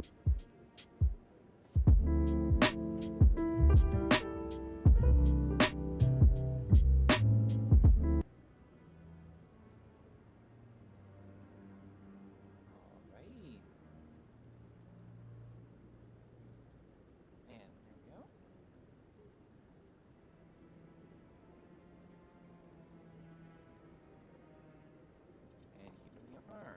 Alright. And there we go. And keep moving up more.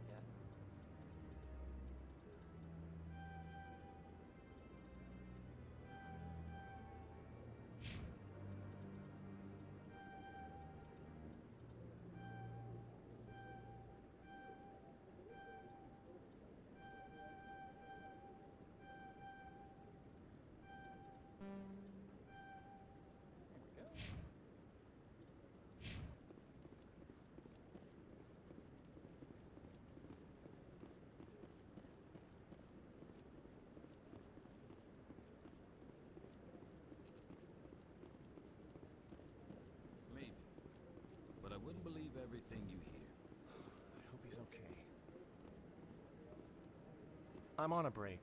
Yeah. There we go. Maybe. But I wouldn't believe everything you hear. I hope he's okay. I'm on a break.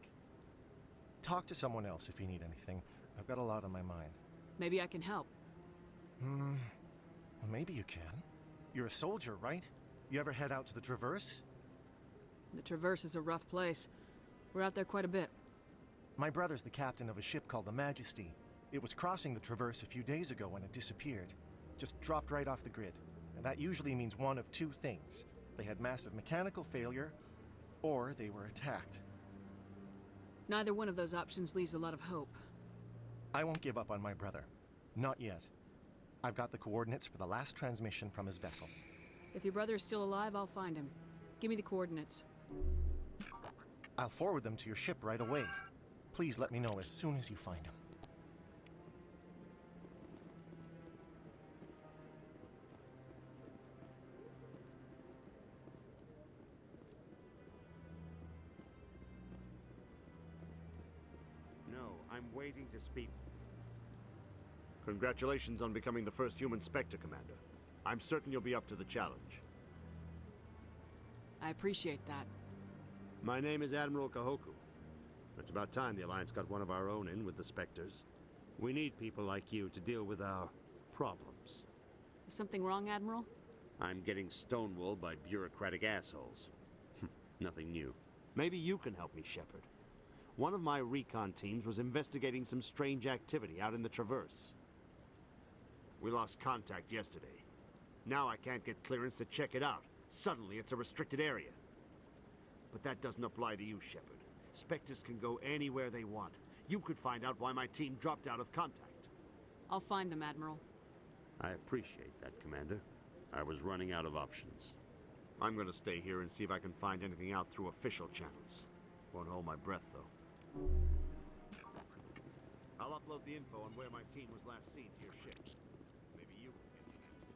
Talk to someone else if you need anything. I've got a lot on my mind. Maybe I can help. Well, maybe you can. You're a soldier, right? You ever head out to the Traverse? The Traverse is a rough place. We're out there quite a bit. My brother's the captain of a ship called the Majesty. It was crossing the Traverse a few days ago when it disappeared. Just dropped right off the grid. And that usually means one of two things. They had massive mechanical failure, or they were attacked. Neither one of those options leaves a lot of hope. I won't give up on my brother. Not yet. I've got the coordinates for the last transmission from his vessel. If your brother is still alive, I'll find him. Give me the coordinates. I'll forward them to your ship right away. Please let me know as soon as you find him. No, I'm waiting to speak. Congratulations on becoming the first human Spectre, Commander. I'm certain you'll be up to the challenge. I appreciate that. My name is Admiral Kahoku. It's about time the Alliance got one of our own in with the Spectres. We need people like you to deal with our problems. Is something wrong, Admiral? I'm getting stonewalled by bureaucratic assholes. Nothing new. Maybe you can help me, Shepard. One of my recon teams was investigating some strange activity out in the Traverse. We lost contact yesterday. Now I can't get clearance to check it out. Suddenly it's a restricted area. But that doesn't apply to you, Shepard. Spectres can go anywhere they want. You could find out why my team dropped out of contact. I'll find them, Admiral. I appreciate that, Commander. I was running out of options. I'm gonna stay here and see if I can find anything out through official channels. Won't hold my breath, though. I'll upload the info on where my team was last seen to your ship. Maybe you can get some answers.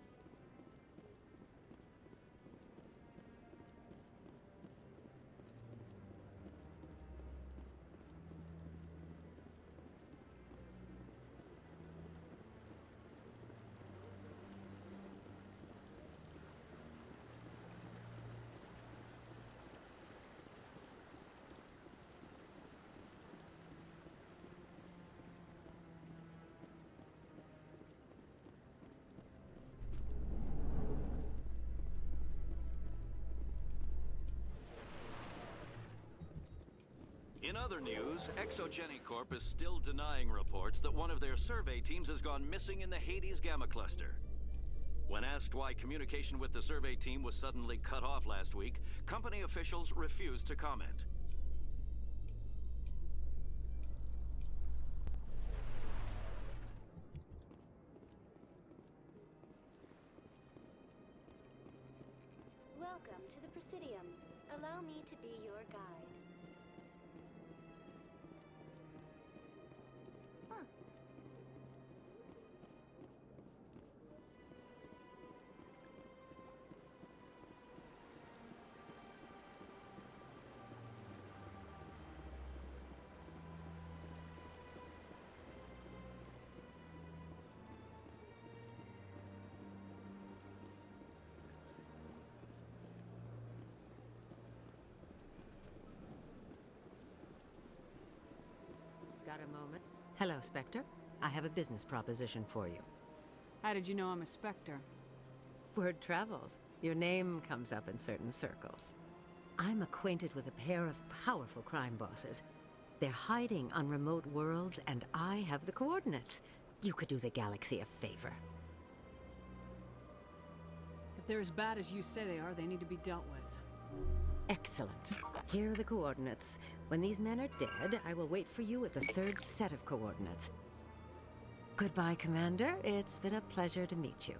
In other news, ExoGeniCorp is still denying reports that one of their survey teams has gone missing in the Hades Gamma Cluster. When asked why communication with the survey team was suddenly cut off last week, company officials refused to comment. Welcome to the Presidium. Allow me to be your guide. Huh. got a moment? Hello, Spectre. I have a business proposition for you. How did you know I'm a Spectre? Word travels. Your name comes up in certain circles. I'm acquainted with a pair of powerful crime bosses. They're hiding on remote worlds, and I have the coordinates. You could do the galaxy a favor. If they're as bad as you say they are, they need to be dealt with. Excellent. Here are the coordinates. When these men are dead, I will wait for you at the third set of coordinates. Goodbye, Commander. It's been a pleasure to meet you.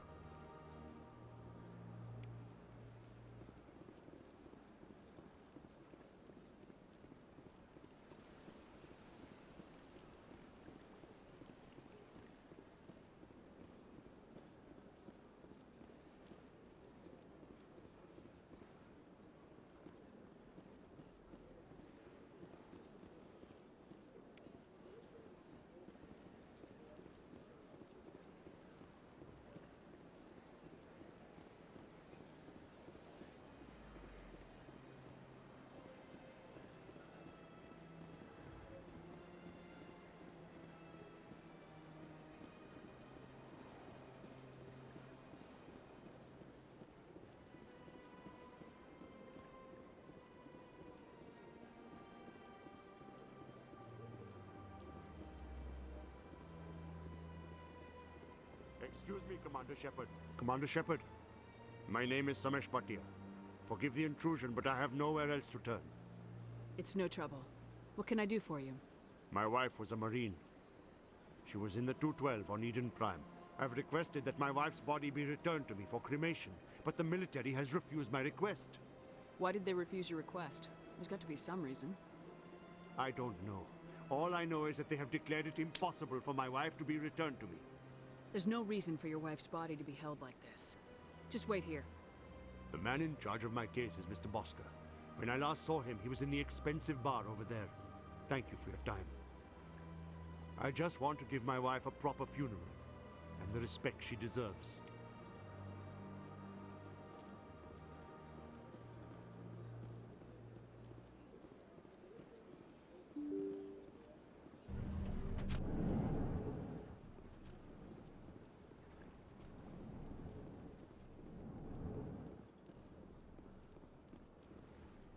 Excuse me, Commander Shepard. Commander Shepard, my name is Samesh Bhatia. Forgive the intrusion, but I have nowhere else to turn. It's no trouble. What can I do for you? My wife was a Marine. She was in the 212 on Eden Prime. I've requested that my wife's body be returned to me for cremation, but the military has refused my request. Why did they refuse your request? There's got to be some reason. I don't know. All I know is that they have declared it impossible for my wife to be returned to me. There's no reason for your wife's body to be held like this. Just wait here. The man in charge of my case is Mr. Bosker. When I last saw him, he was in the expensive bar over there. Thank you for your time. I just want to give my wife a proper funeral, and the respect she deserves.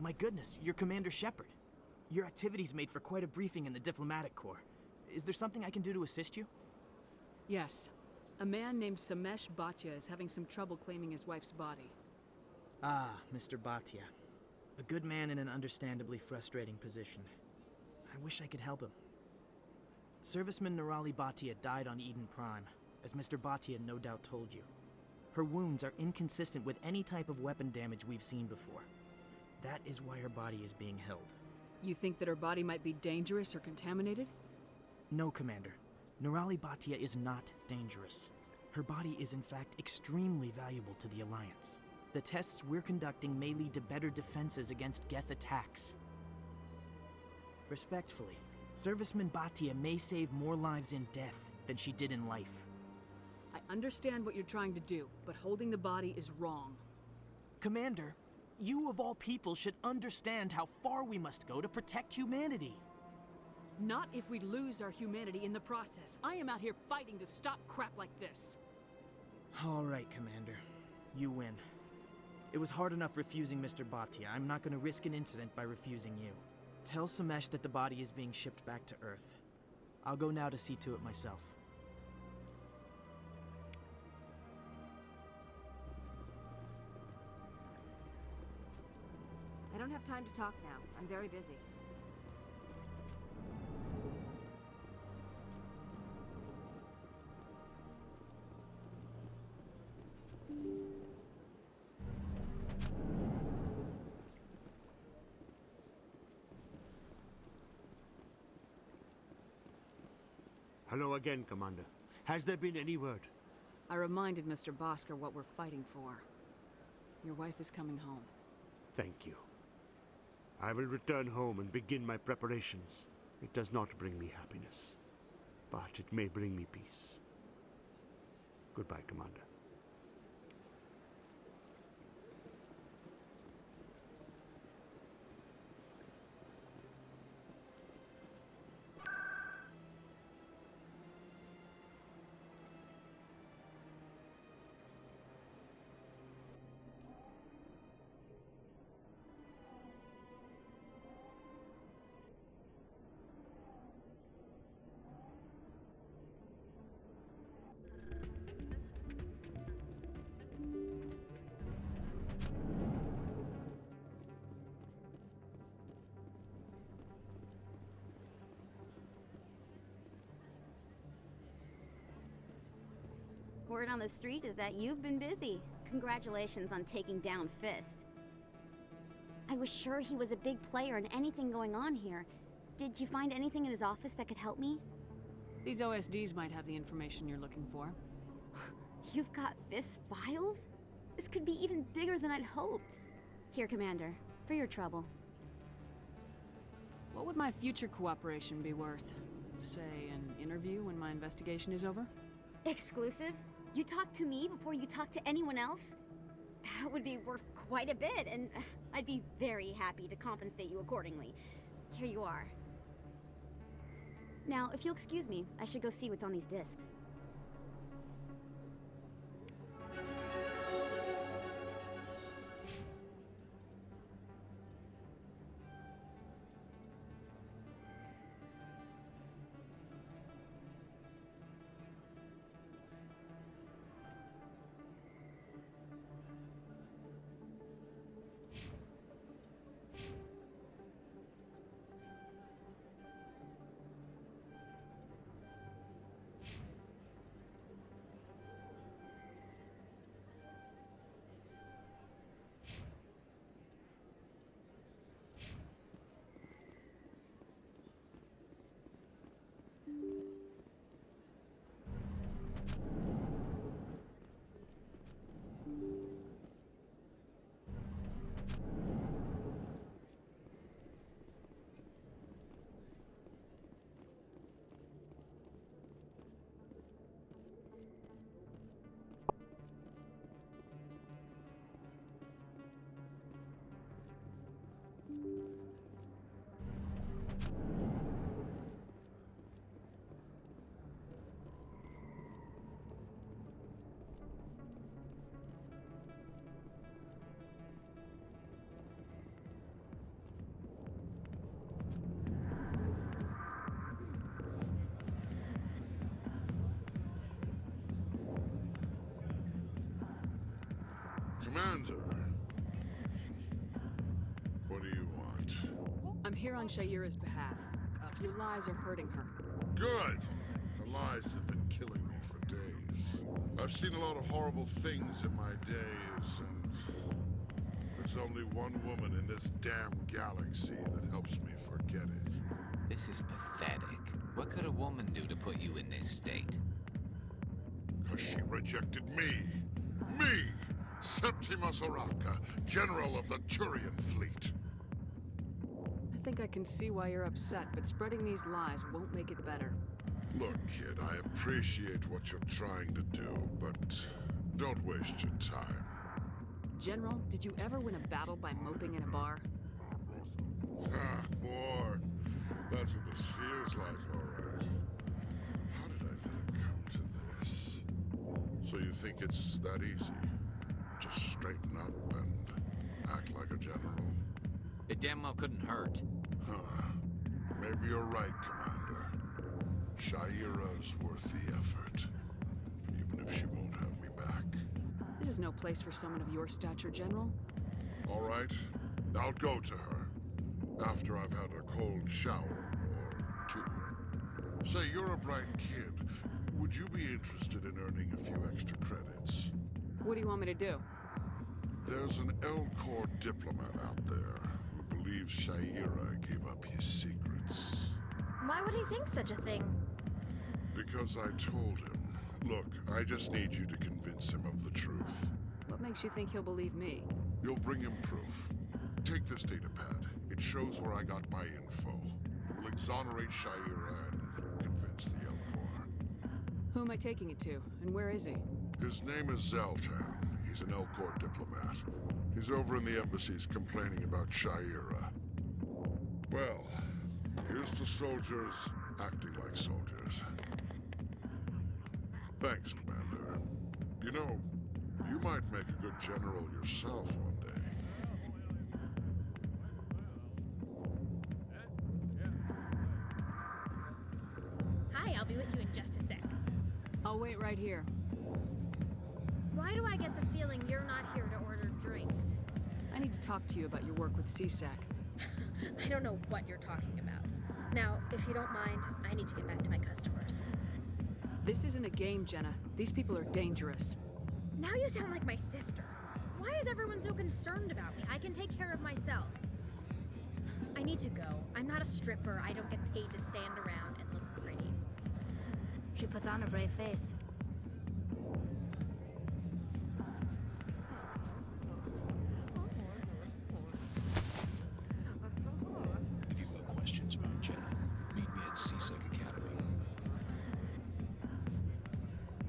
My goodness, you're Commander Shepard. Your activities made for quite a briefing in the Diplomatic Corps. Is there something I can do to assist you? Yes. A man named Samesh Bhatia is having some trouble claiming his wife's body. Ah, Mr. Bhatia. A good man in an understandably frustrating position. I wish I could help him. Serviceman Nirali Bhatia died on Eden Prime, as Mr. Bhatia no doubt told you. Her wounds are inconsistent with any type of weapon damage we've seen before. That is why her body is being held. You think that her body might be dangerous or contaminated? No, Commander. Nirali Bhatia is not dangerous. Her body is in fact extremely valuable to the Alliance. The tests we're conducting may lead to better defenses against Geth attacks. Respectfully, Serviceman Bhatia may save more lives in death than she did in life. I understand what you're trying to do, but holding the body is wrong. Commander, you of all people should understand how far we must go to protect humanity. Not if we lose our humanity in the process. I am out here fighting to stop crap like this. All right, Commander. You win. It was hard enough refusing Mr. Bhatia. I'm not going to risk an incident by refusing you. Tell Samesh that the body is being shipped back to Earth. I'll go now to see to it myself. I don't have time to talk now. I'm very busy. Hello again, Commander. Has there been any word? I reminded Mr. Bosker what we're fighting for. Your wife is coming home. Thank you. I will return home and begin my preparations. It does not bring me happiness, but it may bring me peace. Goodbye, Commander. Word on the street is that you've been busy. Congratulations on taking down Fist. I was sure he was a big player in anything going on here. Did you find anything in his office that could help me? These OSDs might have the information you're looking for. You've got Fist's files? This could be even bigger than I'd hoped. Here, Commander, for your trouble. What would my future cooperation be worth? Say, an interview when my investigation is over? Exclusive? You talk to me before you talk to anyone else? That would be worth quite a bit, and I'd be very happy to compensate you accordingly. Here you are. Now, if you'll excuse me, I should go see what's on these discs. Commander, what do you want? I'm here on Sha'ira's behalf. Your lies are hurting her. Good! Her lies have been killing me for days. I've seen a lot of horrible things in my days, and there's only one woman in this damn galaxy that helps me forget it. This is pathetic. What could a woman do to put you in this state? 'Cause she rejected me! Me! Septimus Oraka, General of the Turian Fleet. I think I can see why you're upset, but spreading these lies won't make it better. Look, kid, I appreciate what you're trying to do, but don't waste your time. General, did you ever win a battle by moping in a bar? Ha, war. That's what this feels like, all right. How did I let it come to this? So you think it's that easy? Just straighten up and act like a general? It damn well couldn't hurt. Huh. Maybe you're right, Commander. Sha'ira's worth the effort. Even if she won't have me back. This is no place for someone of your stature, General. All right. I'll go to her. After I've had a cold shower, or two. Say, you're a bright kid. Would you be interested in earning a few extra credits? What do you want me to do? There's an Elcor diplomat out there who believes Sha'ira gave up his secrets. Why would he think such a thing? Because I told him. Look, I just need you to convince him of the truth. What makes you think he'll believe me? You'll bring him proof. Take this datapad. It shows where I got my info. It will exonerate Sha'ira and convince the Elcor. Who am I taking it to, and where is he? His name is Zaltan. He's an Elcor diplomat. He's over in the embassies complaining about Sha'ira. Well, here's to soldiers acting like soldiers. Thanks, Commander. You know, you might make a good general yourself one day. Hi, I'll be with you in just a sec. I'll wait right here. Why do I get the feeling you're not here to order drinks? I need to talk to you about your work with CSAC. I don't know what you're talking about. Now, if you don't mind, I need to get back to my customers. This isn't a game, Jenna. These people are dangerous. Now you sound like my sister. Why is everyone so concerned about me? I can take care of myself. I need to go. I'm not a stripper. I don't get paid to stand around and look pretty. She puts on a brave face. If you've got questions about Jenna, meet me at CSEC Academy.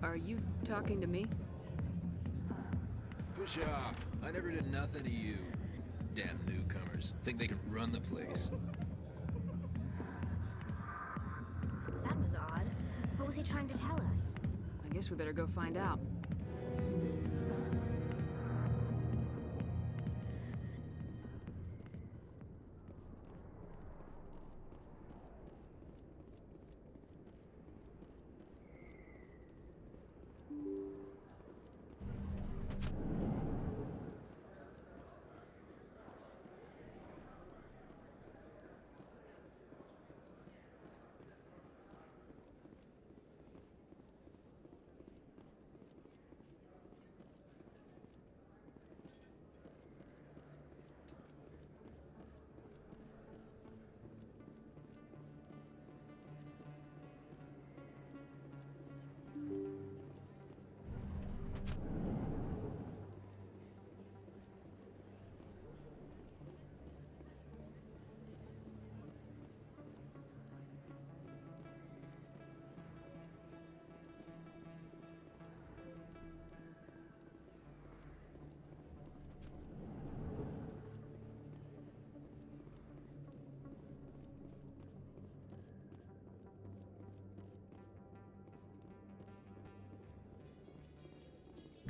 Are you talking to me? Push off. I never did nothing to you. Damn newcomers. Think they can run the place. That was odd. What was he trying to tell us? I guess we better go find out.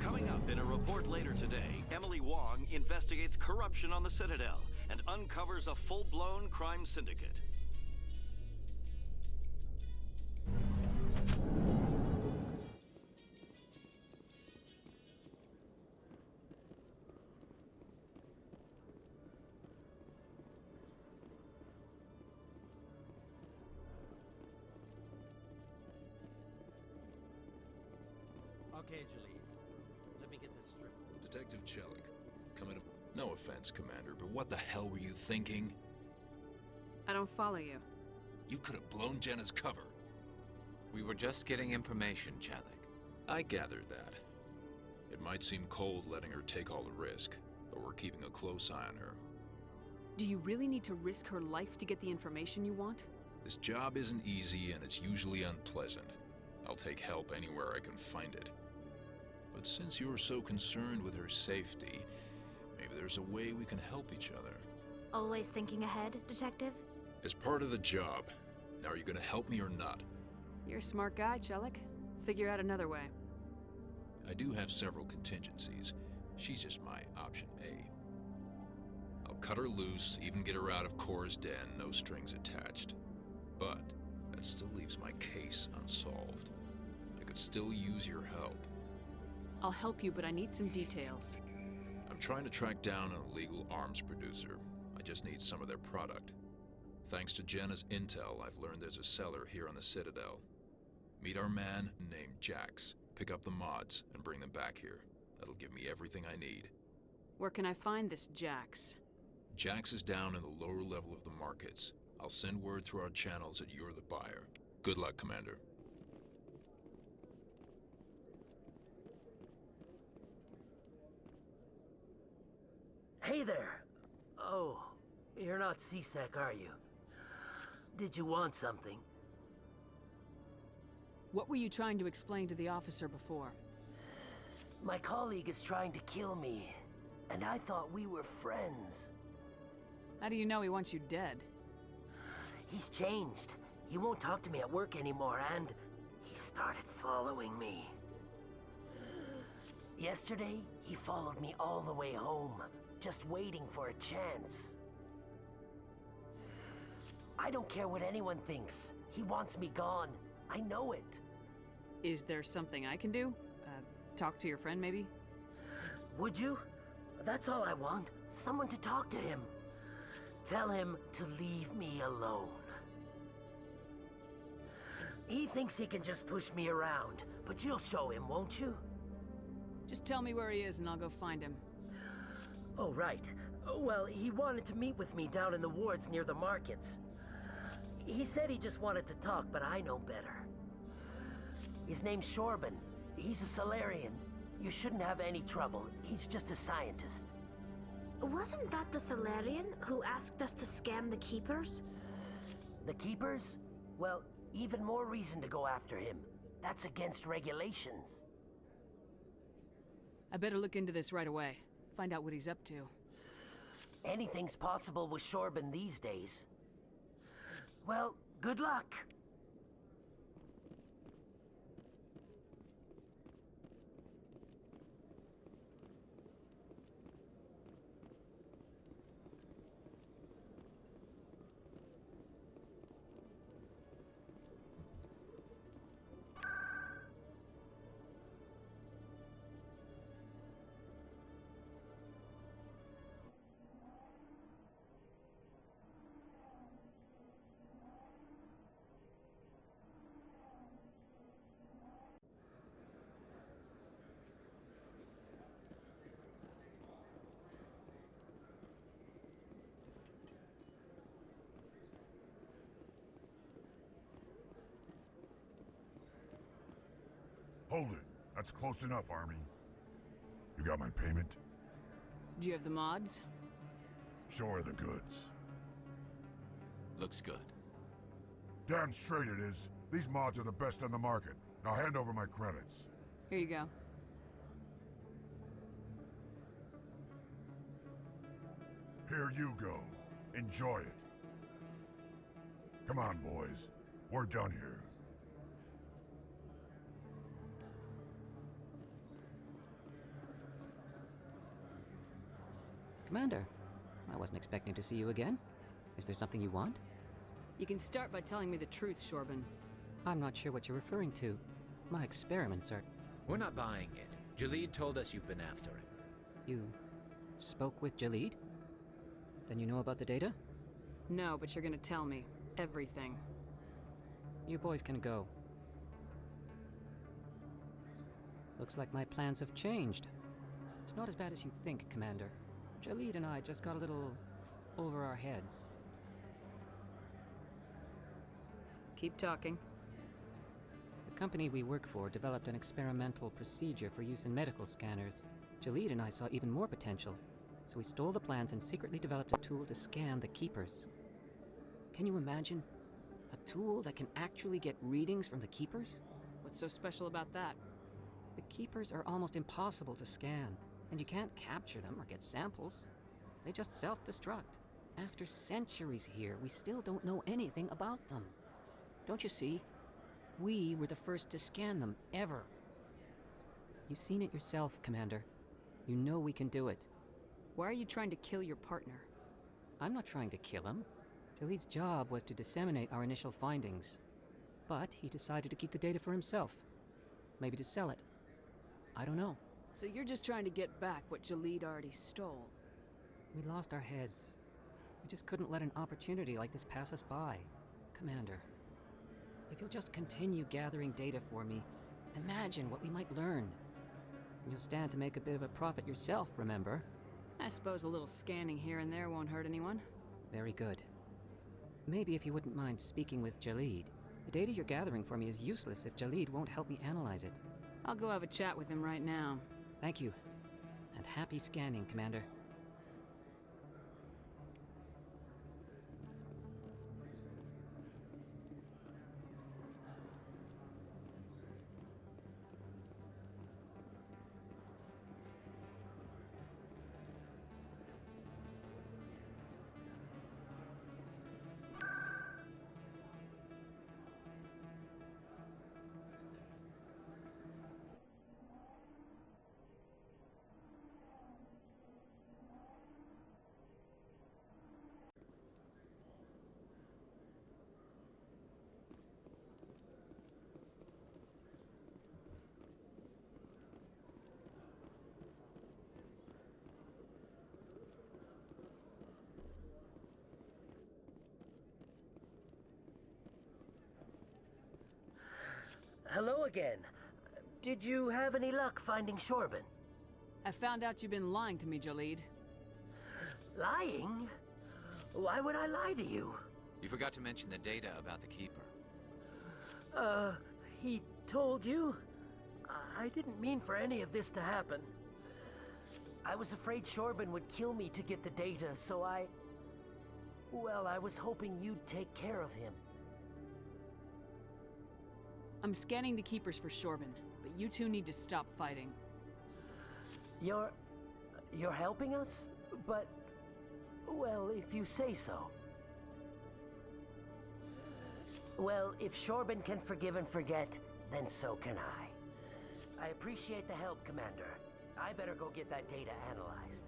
Coming up in a report later today, Emily Wong investigates corruption on the Citadel and uncovers a full-blown crime syndicate. Okay, Jalid. Let me get this straight. Detective Chelik, coming up. No offense, Commander, but what the hell were you thinking? I don't follow you. You could have blown Jenna's cover. We were just getting information, Chelik. I gathered that. It might seem cold letting her take all the risk, but we're keeping a close eye on her. Do you really need to risk her life to get the information you want? This job isn't easy and it's usually unpleasant. I'll take help anywhere I can find it. But since you're so concerned with her safety, maybe there's a way we can help each other. Always thinking ahead, Detective? As part of the job. Now, are you gonna help me or not? You're a smart guy, Chelik. Figure out another way. I do have several contingencies. She's just my option A. I'll cut her loose, even get her out of Kor's den, no strings attached. But that still leaves my case unsolved. I could still use your help. I'll help you, but I need some details. I'm trying to track down an illegal arms producer. I just need some of their product. Thanks to Jenna's intel, I've learned there's a seller here on the Citadel. Meet our man named Jax. Pick up the mods and bring them back here. That'll give me everything I need. Where can I find this Jax? Jax is down in the lower level of the markets. I'll send word through our channels that you're the buyer. Good luck, Commander. Hey there! Oh, you're not CSEC, are you? Did you want something? What were you trying to explain to the officer before? My colleague is trying to kill me, and I thought we were friends. How do you know he wants you dead? He's changed. He won't talk to me at work anymore, and he started following me. Yesterday, he followed me all the way home, just waiting for a chance. I don't care what anyone thinks. He wants me gone. I know it. Is there something I can do? Talk to your friend, maybe? Would you? That's all I want. Someone to talk to him. Tell him to leave me alone. He thinks he can just push me around, but you'll show him, won't you? Just tell me where he is and I'll go find him. Oh, right. Well, he wanted to meet with me down in the wards near the markets. He said he just wanted to talk, but I know better. His name's Shorban. He's a Solarian. You shouldn't have any trouble. He's just a scientist. Wasn't that the Solarian who asked us to scan the Keepers? The Keepers? Well, even more reason to go after him. That's against regulations. I better look into this right away. Find out what he's up to. Anything's possible with Shorban these days. Well, good luck. Hold it. That's close enough, Army. You got my payment? Do you have the mods? Show her the goods. Looks good. Damn straight it is. These mods are the best on the market. Now hand over my credits. Here you go. Here you go. Enjoy it. Come on, boys. We're done here. Commander, I wasn't expecting to see you again. Is there something you want? You can start by telling me the truth, Shorban. I'm not sure what you're referring to. My experiments are... We're not buying it. Jalid told us you've been after him. You spoke with Jalid? Then you know about the data? No, but you're gonna tell me. Everything. You boys can go. Looks like my plans have changed. It's not as bad as you think, Commander. Jalid and I just got a little over our heads. Keep talking. The company we work for developed an experimental procedure for use in medical scanners. Jalid and I saw even more potential, so we stole the plans and secretly developed a tool to scan the Keepers. Can you imagine? A tool that can actually get readings from the Keepers? What's so special about that? The Keepers are almost impossible to scan, and you can't capture them or get samples. They just self-destruct. After centuries here, we still don't know anything about them. Don't you see? We were the first to scan them, ever. You've seen it yourself, Commander. You know we can do it. Why are you trying to kill your partner? I'm not trying to kill him. Jalid's job was to disseminate our initial findings. But he decided to keep the data for himself. Maybe to sell it. I don't know. So you're just trying to get back what Jalid already stole? We lost our heads. We just couldn't let an opportunity like this pass us by. Commander, if you'll just continue gathering data for me, imagine what we might learn. And you'll stand to make a bit of a profit yourself, remember? I suppose a little scanning here and there won't hurt anyone. Very good. Maybe if you wouldn't mind speaking with Jalid. The data you're gathering for me is useless if Jalid won't help me analyze it. I'll go have a chat with him right now. Thank you. And happy scanning, Commander. hello again. Did you have any luck finding Shorben? I found out you've been lying to me, Jaleed. Lying? Why would I lie to you? You forgot to mention the data about the Keeper. He told you? I didn't mean for any of this to happen. I was afraid Shorben would kill me to get the data, so well, I was hoping you'd take care of him. I'm scanning the Keepers for Shorben, but you two need to stop fighting. You're helping us? But, well, if you say so. Well, if Shorben can forgive and forget, then so can I. I appreciate the help, Commander. I better go get that data analyzed.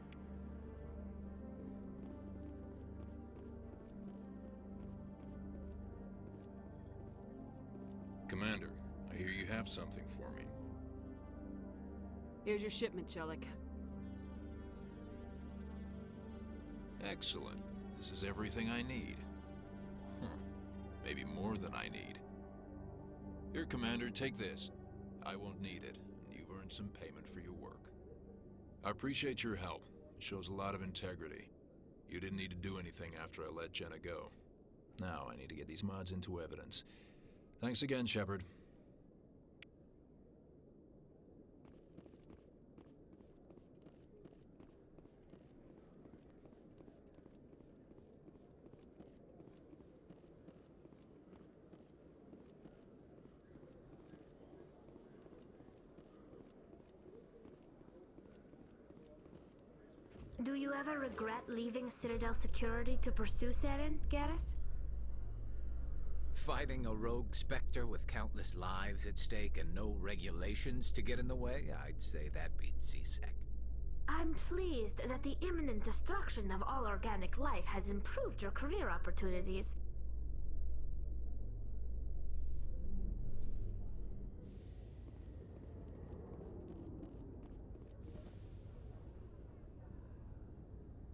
Commander, I hear you have something for me. Here's your shipment, Chelik. Excellent. This is everything I need. Maybe more than I need. Here, Commander, take this. I won't need it, and you've earned some payment for your work. I appreciate your help. It shows a lot of integrity. You didn't need to do anything after I let Jenna go. Now I need to get these mods into evidence. Thanks again, Shepard. Do you ever regret leaving Citadel Security to pursue Saren, Garrus? Fighting a rogue Spectre with countless lives at stake and no regulations to get in the way? I'd say that beats CSEC. I'm pleased that the imminent destruction of all organic life has improved your career opportunities.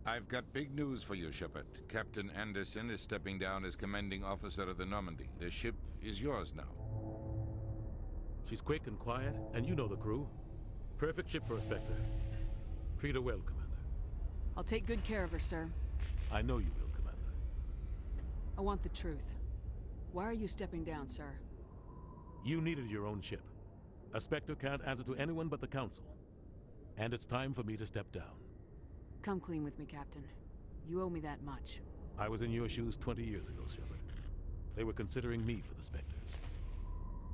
I've got big news for you, Shepard. Captain Anderson is stepping down as commanding officer of the Normandy. The ship is yours now. She's quick and quiet, and you know the crew. Perfect ship for a Spectre. Treat her well, Commander. I'll take good care of her, sir. I know you will, Commander. I want the truth. Why are you stepping down, sir? You needed your own ship. A Spectre can't answer to anyone but the Council. And it's time for me to step down. Come clean with me, Captain. You owe me that much. I was in your shoes 20 years ago, Shepard. They were considering me for the Spectres.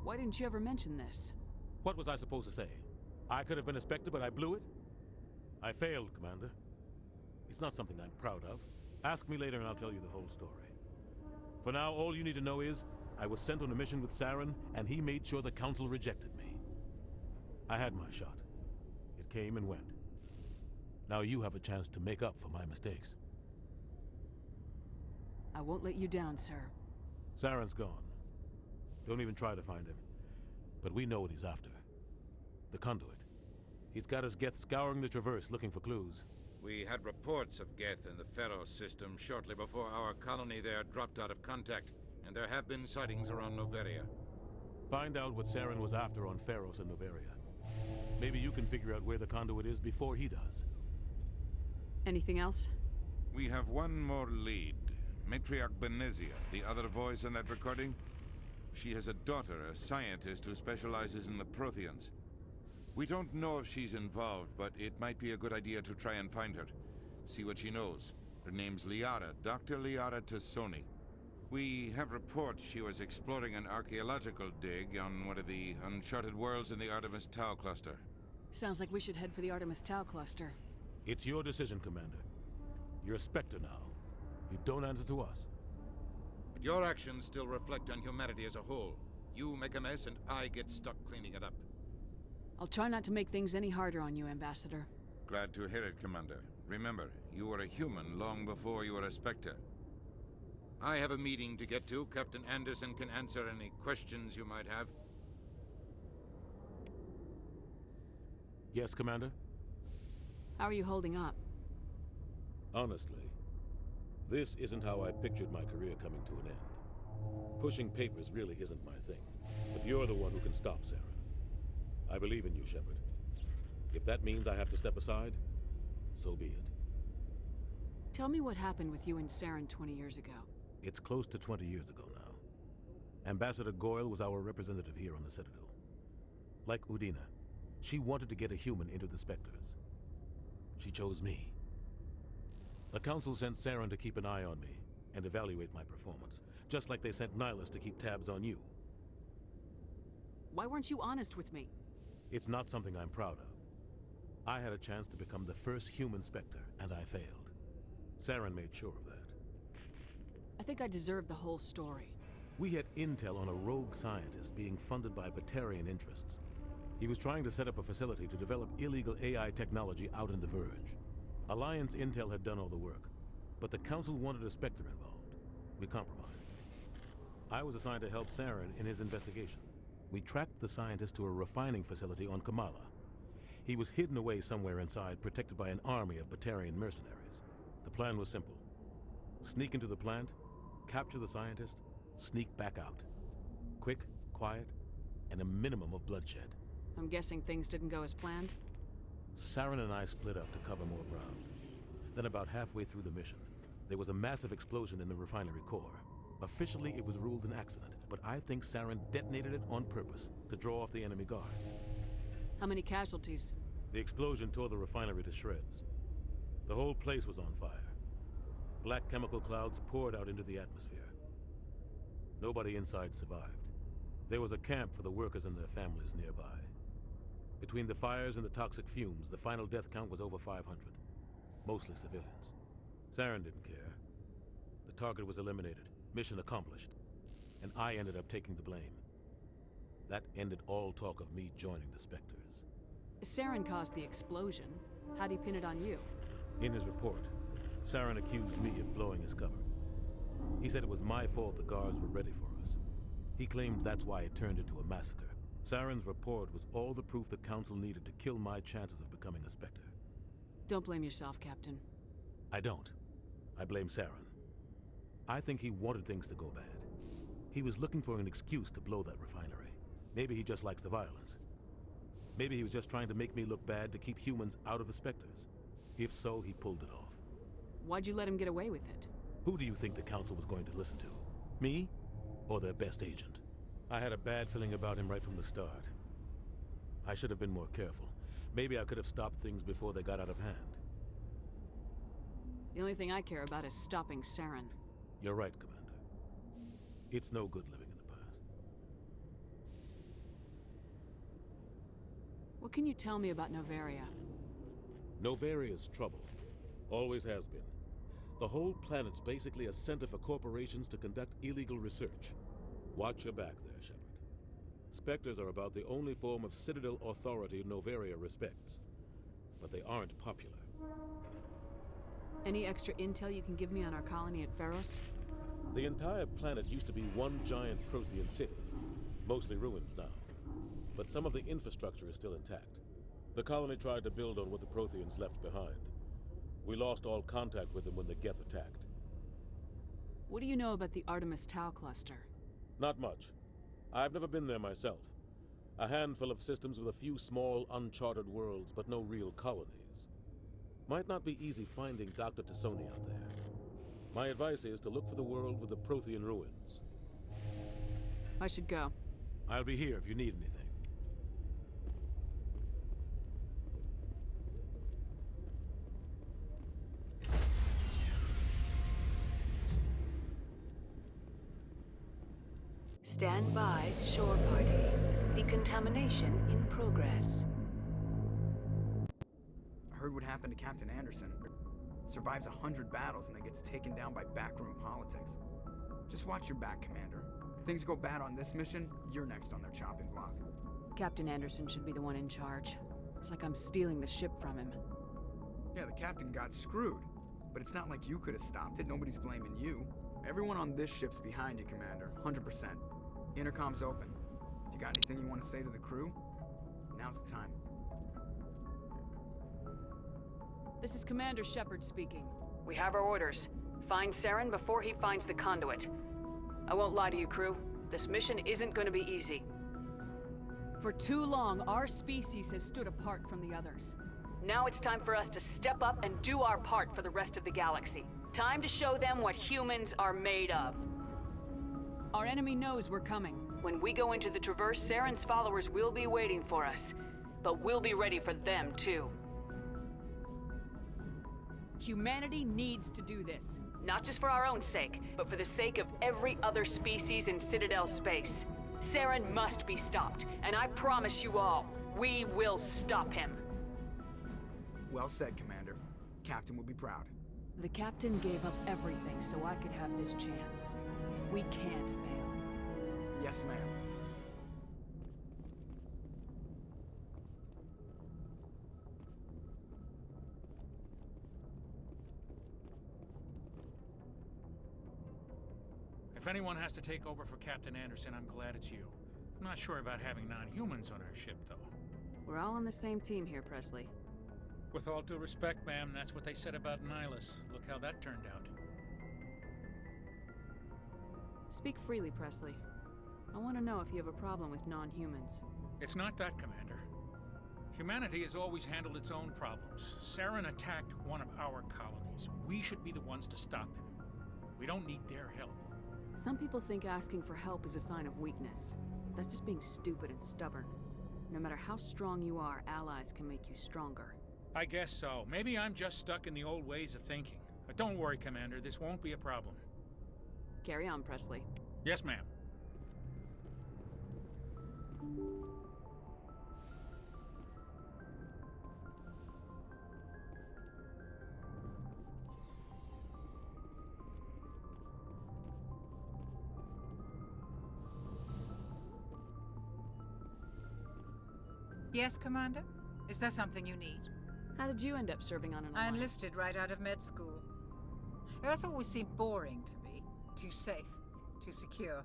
Why didn't you ever mention this? What was I supposed to say? I could have been a Spectre, but I blew it? I failed, Commander. It's not something I'm proud of. Ask me later and I'll tell you the whole story. For now, all you need to know is, I was sent on a mission with Saren, and he made sure the Council rejected me. I had my shot. It came and went. Now you have a chance to make up for my mistakes. I won't let you down, sir. Saren's gone. Don't even try to find him. But we know what he's after. The Conduit. He's got his Geth scouring the Traverse looking for clues. We had reports of Geth in the Pharos system shortly before our colony there dropped out of contact, and there have been sightings around Noveria. Find out what Saren was after on Pharos and Noveria. Maybe you can figure out where the Conduit is before he does. Anything else? We have one more lead. Matriarch Benezia, the other voice in that recording. She has a daughter, a scientist who specializes in the Protheans. We don't know if she's involved, but it might be a good idea to try and find her. See what she knows. Her name's Liara, Dr. Liara Tassoni. We have reports she was exploring an archaeological dig on one of the uncharted worlds in the Artemis Tau cluster. Sounds like we should head for the Artemis Tau cluster. It's your decision, Commander. You're a Spectre now. You don't answer to us. But your actions still reflect on humanity as a whole. You make a mess and I get stuck cleaning it up. I'll try not to make things any harder on you, Ambassador. Glad to hear it, Commander. Remember, you were a human long before you were a Spectre. I have a meeting to get to. Captain Anderson can answer any questions you might have. Yes, Commander? How are you holding up? Honestly, this isn't how I pictured my career coming to an end. Pushing papers really isn't my thing, but you're the one who can stop Saren. I believe in you, Shepard. If that means I have to step aside, so be it. Tell me what happened with you and Saren 20 years ago. It's close to 20 years ago now. Ambassador Goyle was our representative here on the Citadel. Like Udina, she wanted to get a human into the Spectres. She chose me. The Council sent Saren to keep an eye on me and evaluate my performance, just like they sent Nihilus to keep tabs on you. Why weren't you honest with me? It's not something I'm proud of. I had a chance to become the first human Spectre, and I failed. Saren made sure of that. I think I deserve the whole story. We had intel on a rogue scientist being funded by Batarian interests. He was trying to set up a facility to develop illegal AI technology out in the Verge. Alliance intel had done all the work, but the Council wanted a Spectre involved. We compromised. I was assigned to help Saren in his investigation. We tracked the scientist to a refining facility on Kamala. He was hidden away somewhere inside, protected by an army of Batarian mercenaries. The plan was simple. Sneak into the plant, capture the scientist, sneak back out. Quick, quiet, and a minimum of bloodshed. I'm guessing things didn't go as planned? Saren and I split up to cover more ground. Then about halfway through the mission, there was a massive explosion in the refinery core. Officially, it was ruled an accident, but I think Saren detonated it on purpose to draw off the enemy guards. How many casualties? The explosion tore the refinery to shreds. The whole place was on fire. Black chemical clouds poured out into the atmosphere. Nobody inside survived. There was a camp for the workers and their families nearby. Between the fires and the toxic fumes, the final death count was over 500. Mostly civilians. Saren didn't care. The target was eliminated, mission accomplished, and I ended up taking the blame. That ended all talk of me joining the Spectres. Saren caused the explosion. How'd he pin it on you? In his report, Saren accused me of blowing his cover. He said it was my fault the guards were ready for us. He claimed that's why it turned into a massacre. Saren's report was all the proof the Council needed to kill my chances of becoming a Spectre. Don't blame yourself, Captain. I don't. I blame Saren. I think he wanted things to go bad. He was looking for an excuse to blow that refinery. Maybe he just likes the violence. Maybe he was just trying to make me look bad to keep humans out of the Spectres. If so, he pulled it off. Why'd you let him get away with it? Who do you think the Council was going to listen to? Me? Or their best agent? I had a bad feeling about him right from the start. I should have been more careful. Maybe I could have stopped things before they got out of hand. The only thing I care about is stopping Saren. You're right, Commander. It's no good living in the past. What can you tell me about Noveria? Novaria's trouble. Always has been. The whole planet's basically a center for corporations to conduct illegal research. Watch your back there, Shepard. Spectres are about the only form of Citadel authority Noveria respects. But they aren't popular. Any extra intel you can give me on our colony at Feros? The entire planet used to be one giant Prothean city. Mostly ruins now. But some of the infrastructure is still intact. The colony tried to build on what the Protheans left behind. We lost all contact with them when the Geth attacked. What do you know about the Artemis Tau cluster? Not much. I've never been there myself. A handful of systems with a few small, uncharted worlds, but no real colonies. Might not be easy finding Dr. T'Soni out there. My advice is to look for the world with the Prothean ruins. I should go. I'll be here if you need anything. Stand by, shore party. Decontamination in progress. I heard what happened to Captain Anderson. Survives 100 battles and then gets taken down by backroom politics. Just watch your back, Commander. Things go bad on this mission, you're next on their chopping block. Captain Anderson should be the one in charge. It's like I'm stealing the ship from him. Yeah, the captain got screwed. But it's not like you could have stopped it. Nobody's blaming you. Everyone on this ship's behind you, Commander. 100%. Intercom's open. If you got anything you want to say to the crew, now's the time. This is Commander Shepard speaking. We have our orders. Find Saren before he finds the conduit. I won't lie to you, crew. This mission isn't going to be easy. For too long, our species has stood apart from the others. Now it's time for us to step up and do our part for the rest of the galaxy. Time to show them what humans are made of. Our enemy knows we're coming. When we go into the Traverse, Saren's followers will be waiting for us. But we'll be ready for them, too. Humanity needs to do this. Not just for our own sake, but for the sake of every other species in Citadel space. Saren must be stopped, and I promise you all, we will stop him. Well said, Commander. Captain will be proud. The Captain gave up everything so I could have this chance. We can't fail. Yes, ma'am. If anyone has to take over for Captain Anderson, I'm glad it's you. I'm not sure about having non-humans on our ship, though. We're all on the same team here, Presley. With all due respect, ma'am, that's what they said about Nihilus. Look how that turned out. Speak freely, Presley. I want to know if you have a problem with non-humans. It's not that, Commander. Humanity has always handled its own problems. Saren attacked one of our colonies. We should be the ones to stop him. We don't need their help. Some people think asking for help is a sign of weakness. That's just being stupid and stubborn. No matter how strong you are, allies can make you stronger. I guess so. Maybe I'm just stuck in the old ways of thinking. But don't worry, Commander. This won't be a problem. Carry on, Presley. Yes, ma'am. Yes, Commander? Is there something you need? How did you end up serving on an I alliance? enlisted right out of med school. Earth always seemed boring to me. Too safe, too secure.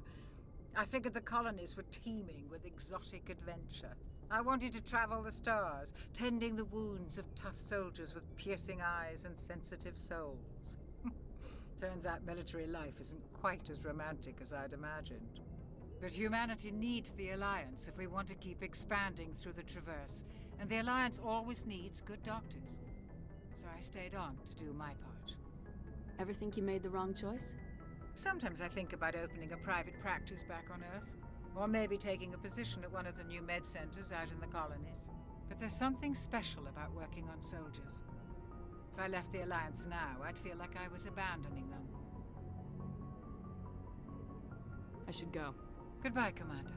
I figured the colonies were teeming with exotic adventure. I wanted to travel the stars, tending the wounds of tough soldiers with piercing eyes and sensitive souls. Turns out military life isn't quite as romantic as I'd imagined. But humanity needs the Alliance if we want to keep expanding through the Traverse, and the Alliance always needs good doctors. So I stayed on to do my part. Ever think you made the wrong choice? Sometimes I think about opening a private practice back on Earth, or maybe taking a position at one of the new med centers out in the colonies. But there's something special about working on soldiers. If I left the Alliance now, I'd feel like I was abandoning them. I should go. Goodbye, Commander.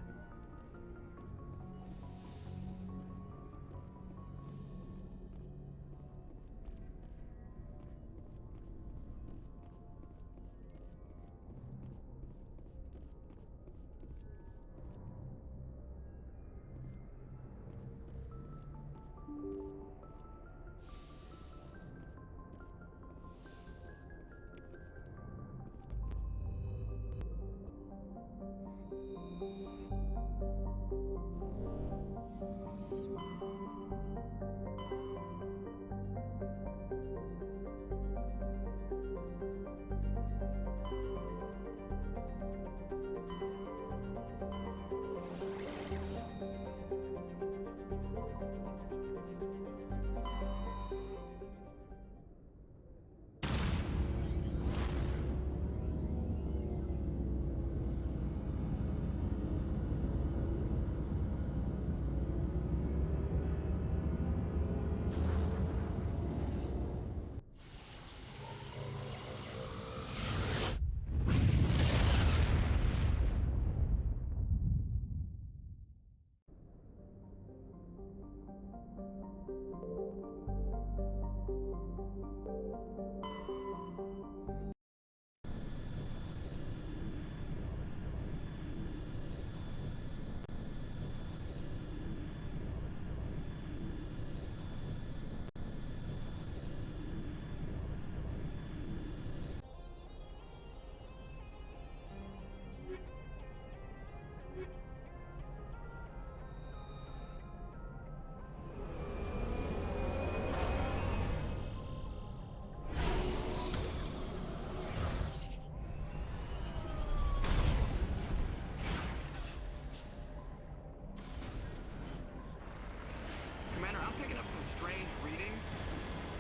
have some strange readings.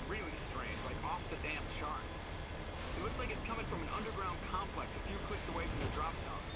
Really strange, like off the damn charts. It looks like it's coming from an underground complex a few clicks away from the drop zone.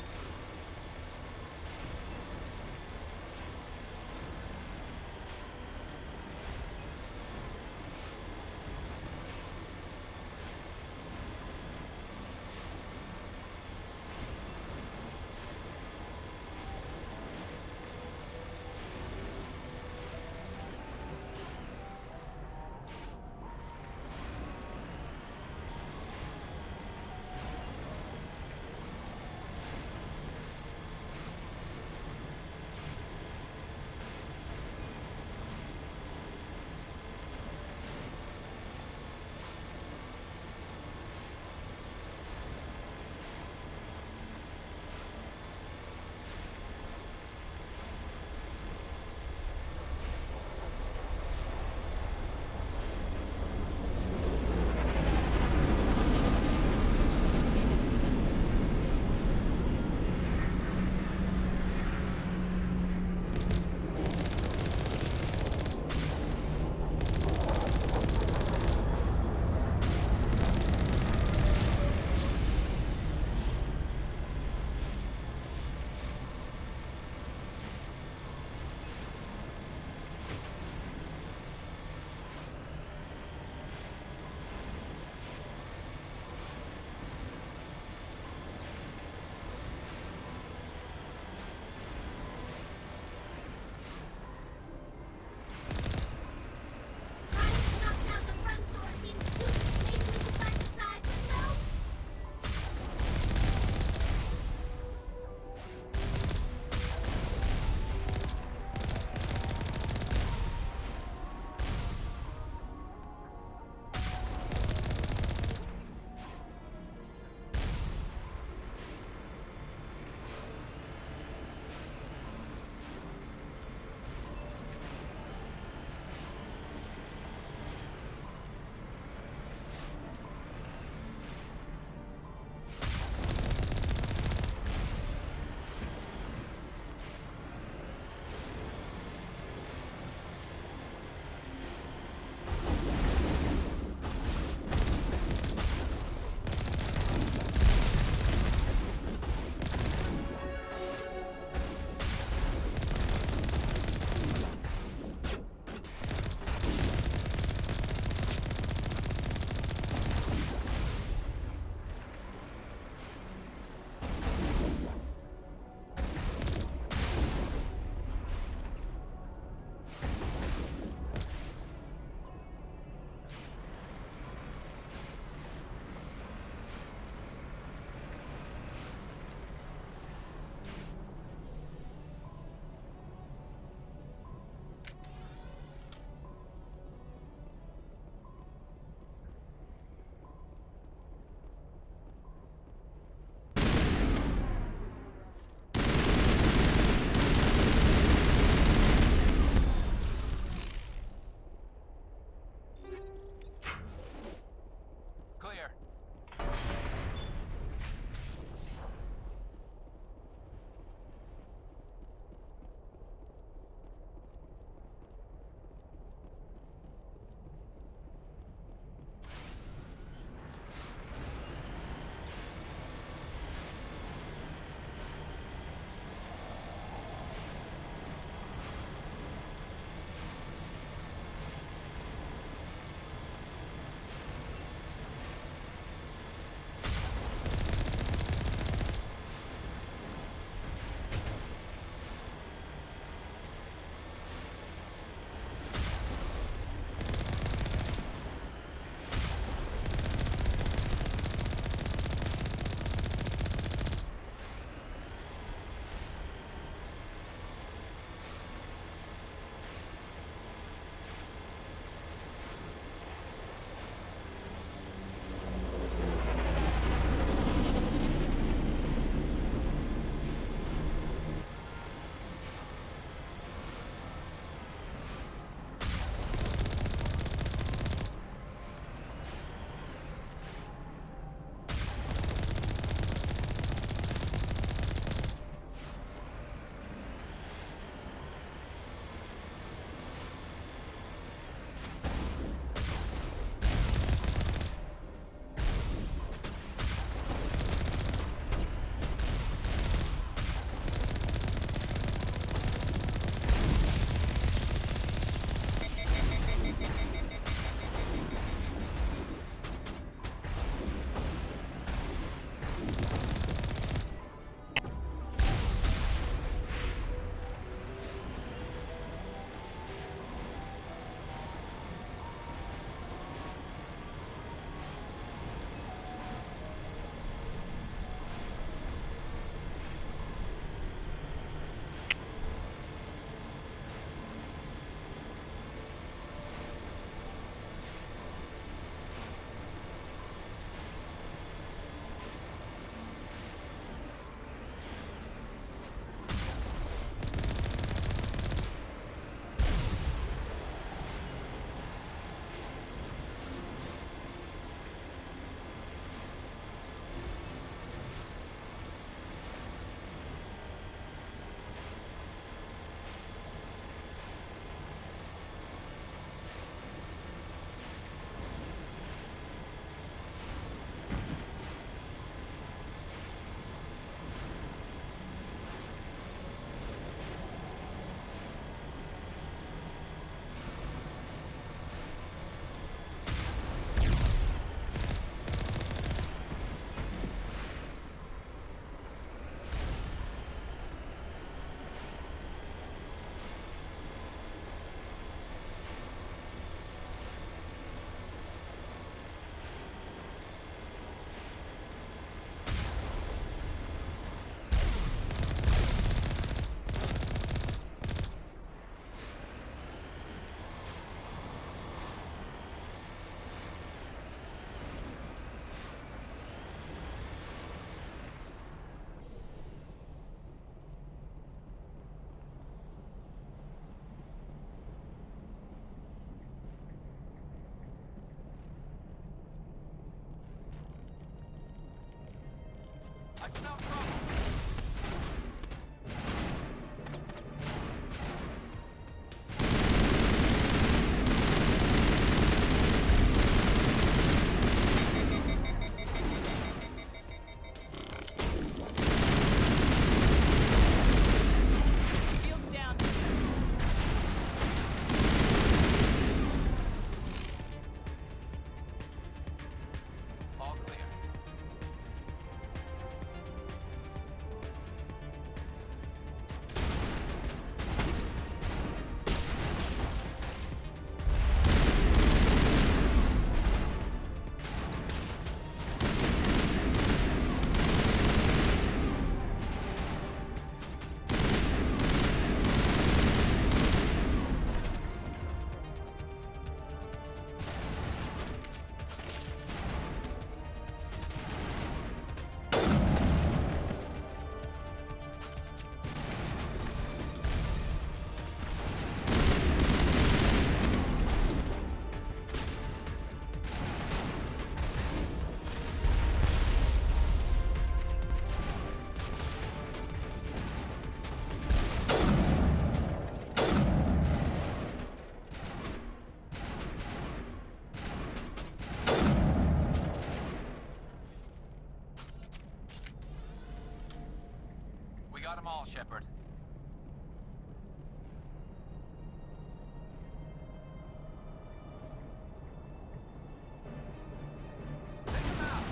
Personnel trouble. Shields down. All clear. We got them all, Shepard. Take them out.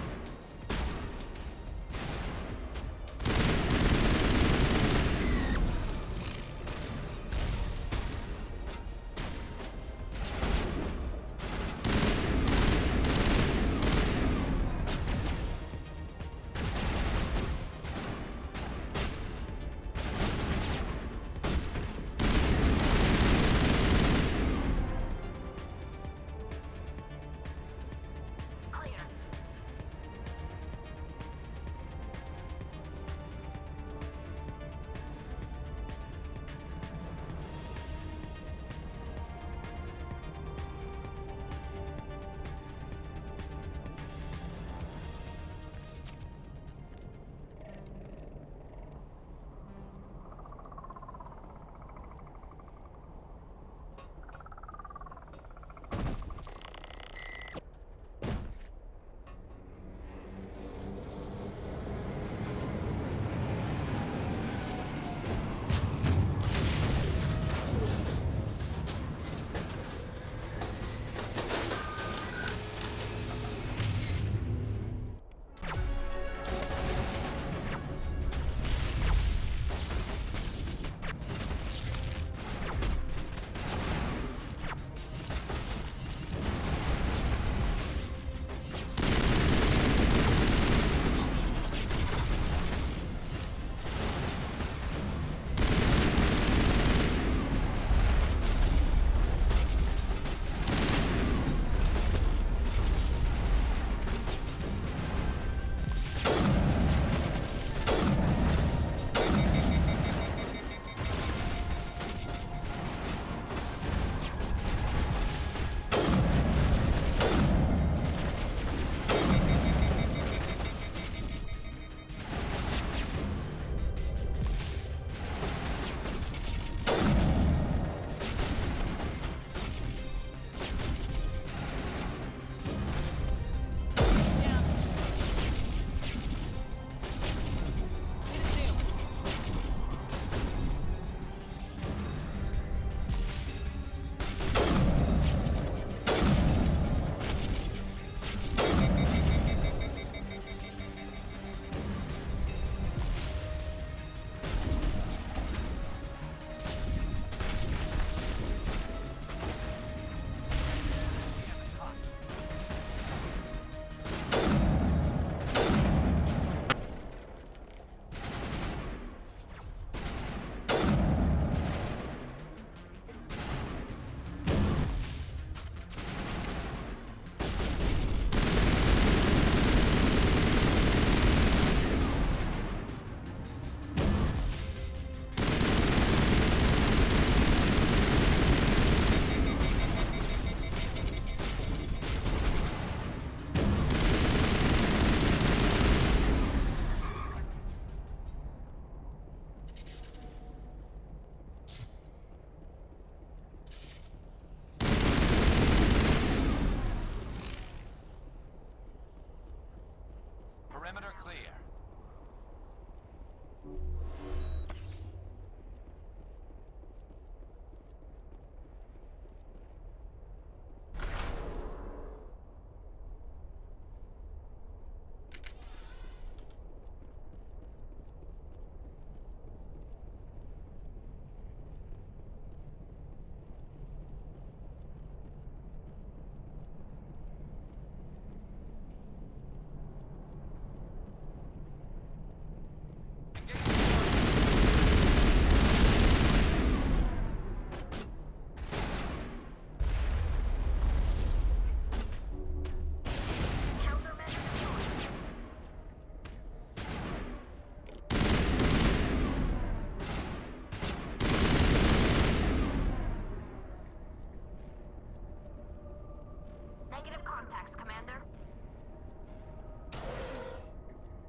Yes, Commander?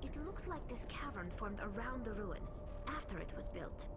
It looks like this cavern formed around the ruin, after it was built.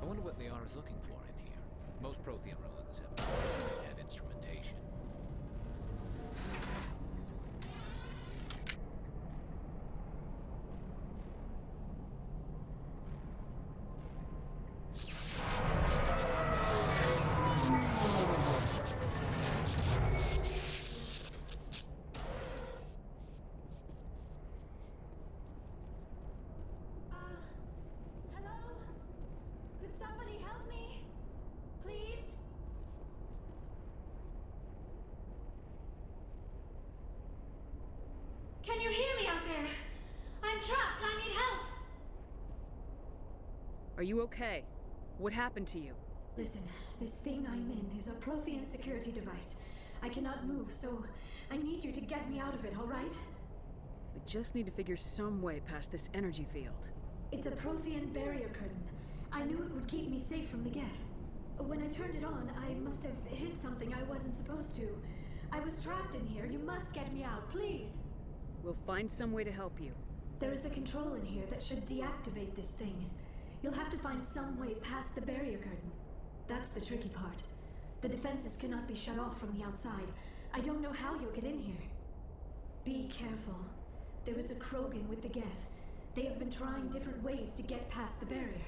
I wonder what Liara's looking for in here. Most Prothean ruins have instrumentation. Hello? Could somebody help me? Please? Can you hear me out there? I'm trapped. I need help. Are you okay? What happened to you? Listen, this thing I'm in is a Prothean security device. I cannot move, so I need you to get me out of it, all right? We just need to figure some way past this energy field. It's a Prothean barrier curtain. I knew it would keep me safe from the Geth. When I turned it on, I must have hit something I wasn't supposed to. I was trapped in here. You must get me out, please. We'll find some way to help you. There is a control in here that should deactivate this thing. You'll have to find some way past the barrier curtain. That's the tricky part. The defenses cannot be shut off from the outside. I don't know how you'll get in here. Be careful. There is a Krogan with the Geth. They have been trying different ways to get past the barrier.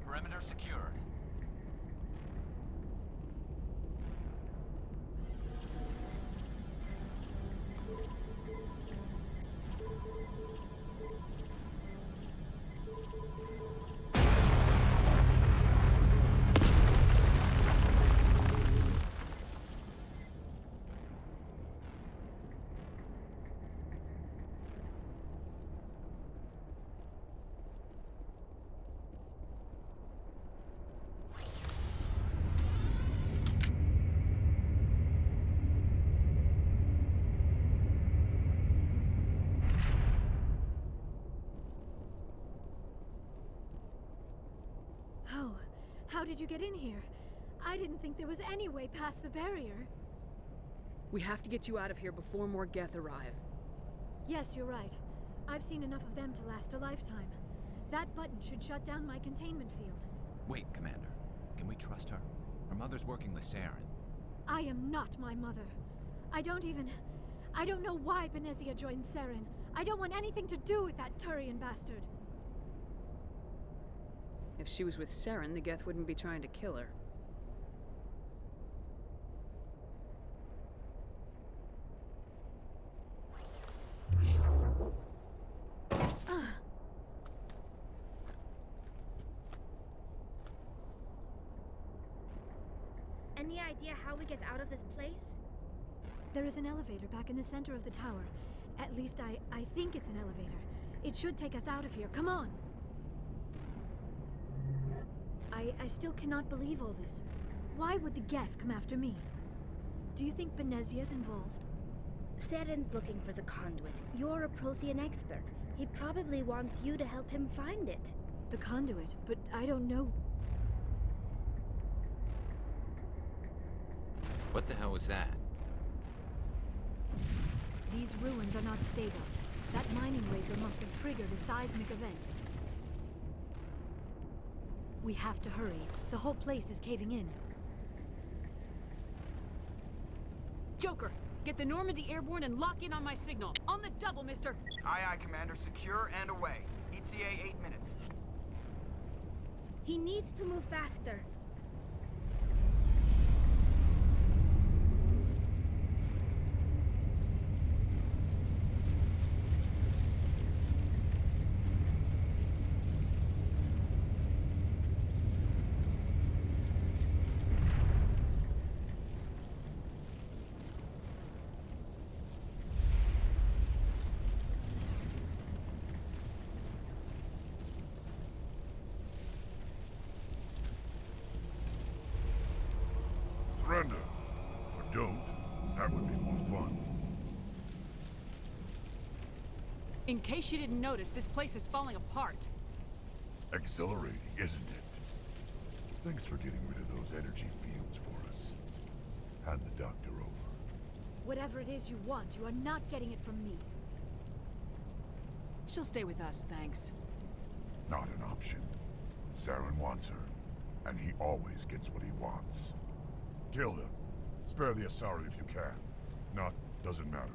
Perimeter secured. How did you get in here? I didn't think there was any way past the barrier. We have to get you out of here before more Geth arrive. Yes, you're right. I've seen enough of them to last a lifetime. That button should shut down my containment field. Wait, Commander. Can we trust her? Her mother's working with Saren. I am not my mother. I don't know why Benezia joined Saren. I don't want anything to do with that Turian bastard. If she was with Saren, the Geth wouldn't be trying to kill her. Any idea how we get out of this place? There is an elevator back in the center of the tower, At least I think it's an elevator. It should take us out of here. Come on! I still cannot believe all this. Why would the Geth come after me? Do you think Benezia's involved? Saren's looking for the conduit. You're a Prothean expert. He probably wants you to help him find it. The conduit? But I don't know... What the hell was that? These ruins are not stable. That mining laser must have triggered a seismic event. We have to hurry. The whole place is caving in. Joker, get the Normandy airborne and lock in on my signal. On the double, mister! Aye, aye, Commander. Secure and away. ETA 8 minutes. He needs to move faster. Surrender. Or don't. That would be more fun. In case you didn't notice, this place is falling apart. Exhilarating, isn't it? Thanks for getting rid of those energy fields for us. Hand the doctor over. Whatever it is you want, you are not getting it from me. She'll stay with us, thanks. Not an option. Saren wants her, and he always gets what he wants. Kill him. Spare the Asari if you can. If not, doesn't matter.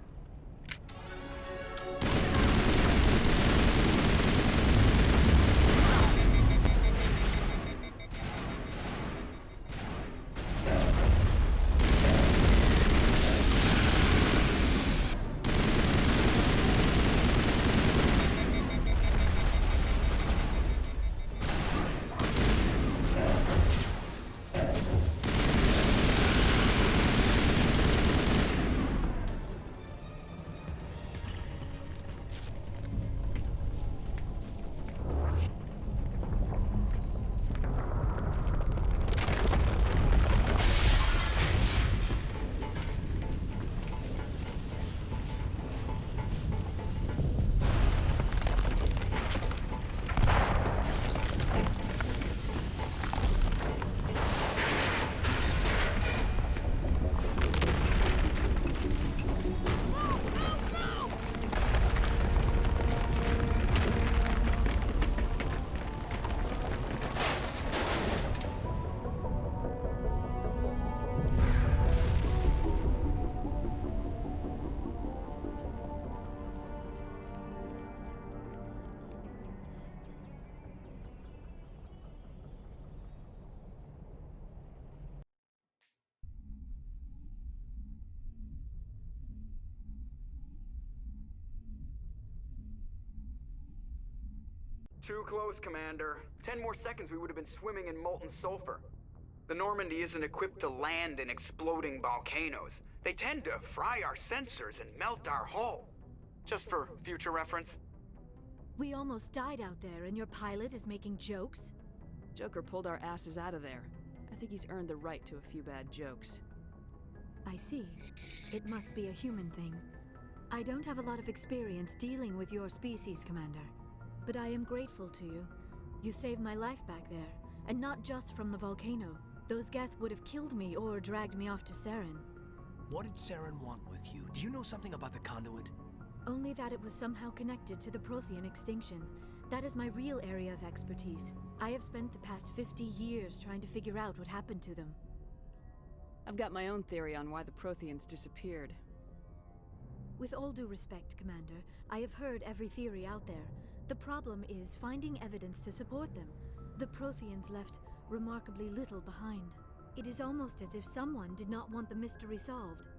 Too close, Commander. 10 more seconds we would have been swimming in molten sulfur. The Normandy isn't equipped to land in exploding volcanoes. They tend to fry our sensors and melt our hull. Just for future reference. We almost died out there, and your pilot is making jokes? Joker pulled our asses out of there. I think he's earned the right to a few bad jokes. I see. It must be a human thing. I don't have a lot of experience dealing with your species, Commander. But I am grateful to you. You saved my life back there, and not just from the volcano. Those Geth would have killed me or dragged me off to Saren. What did Saren want with you? Do you know something about the conduit? Only that it was somehow connected to the Prothean extinction. That is my real area of expertise. I have spent the past 50 years trying to figure out what happened to them. I've got my own theory on why the Protheans disappeared. With all due respect, Commander, I have heard every theory out there. The problem is finding evidence to support them. The Protheans left remarkably little behind. It is almost as if someone did not want the mystery solved.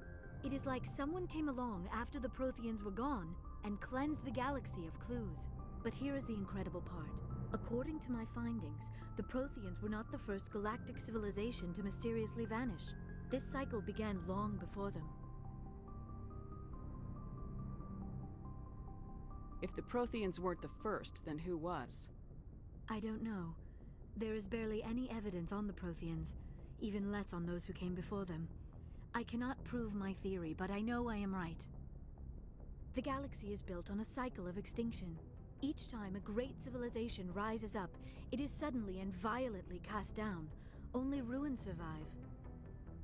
It is like someone came along after the Protheans were gone and cleansed the galaxy of clues. But here is the incredible part. According to my findings, the Protheans were not the first galactic civilization to mysteriously vanish. This cycle began long before them. If the Protheans weren't the first, then who was? I don't know. There is barely any evidence on the Protheans, even less on those who came before them. I cannot prove my theory, but I know I am right. The galaxy is built on a cycle of extinction. Each time a great civilization rises up, it is suddenly and violently cast down. Only ruins survive.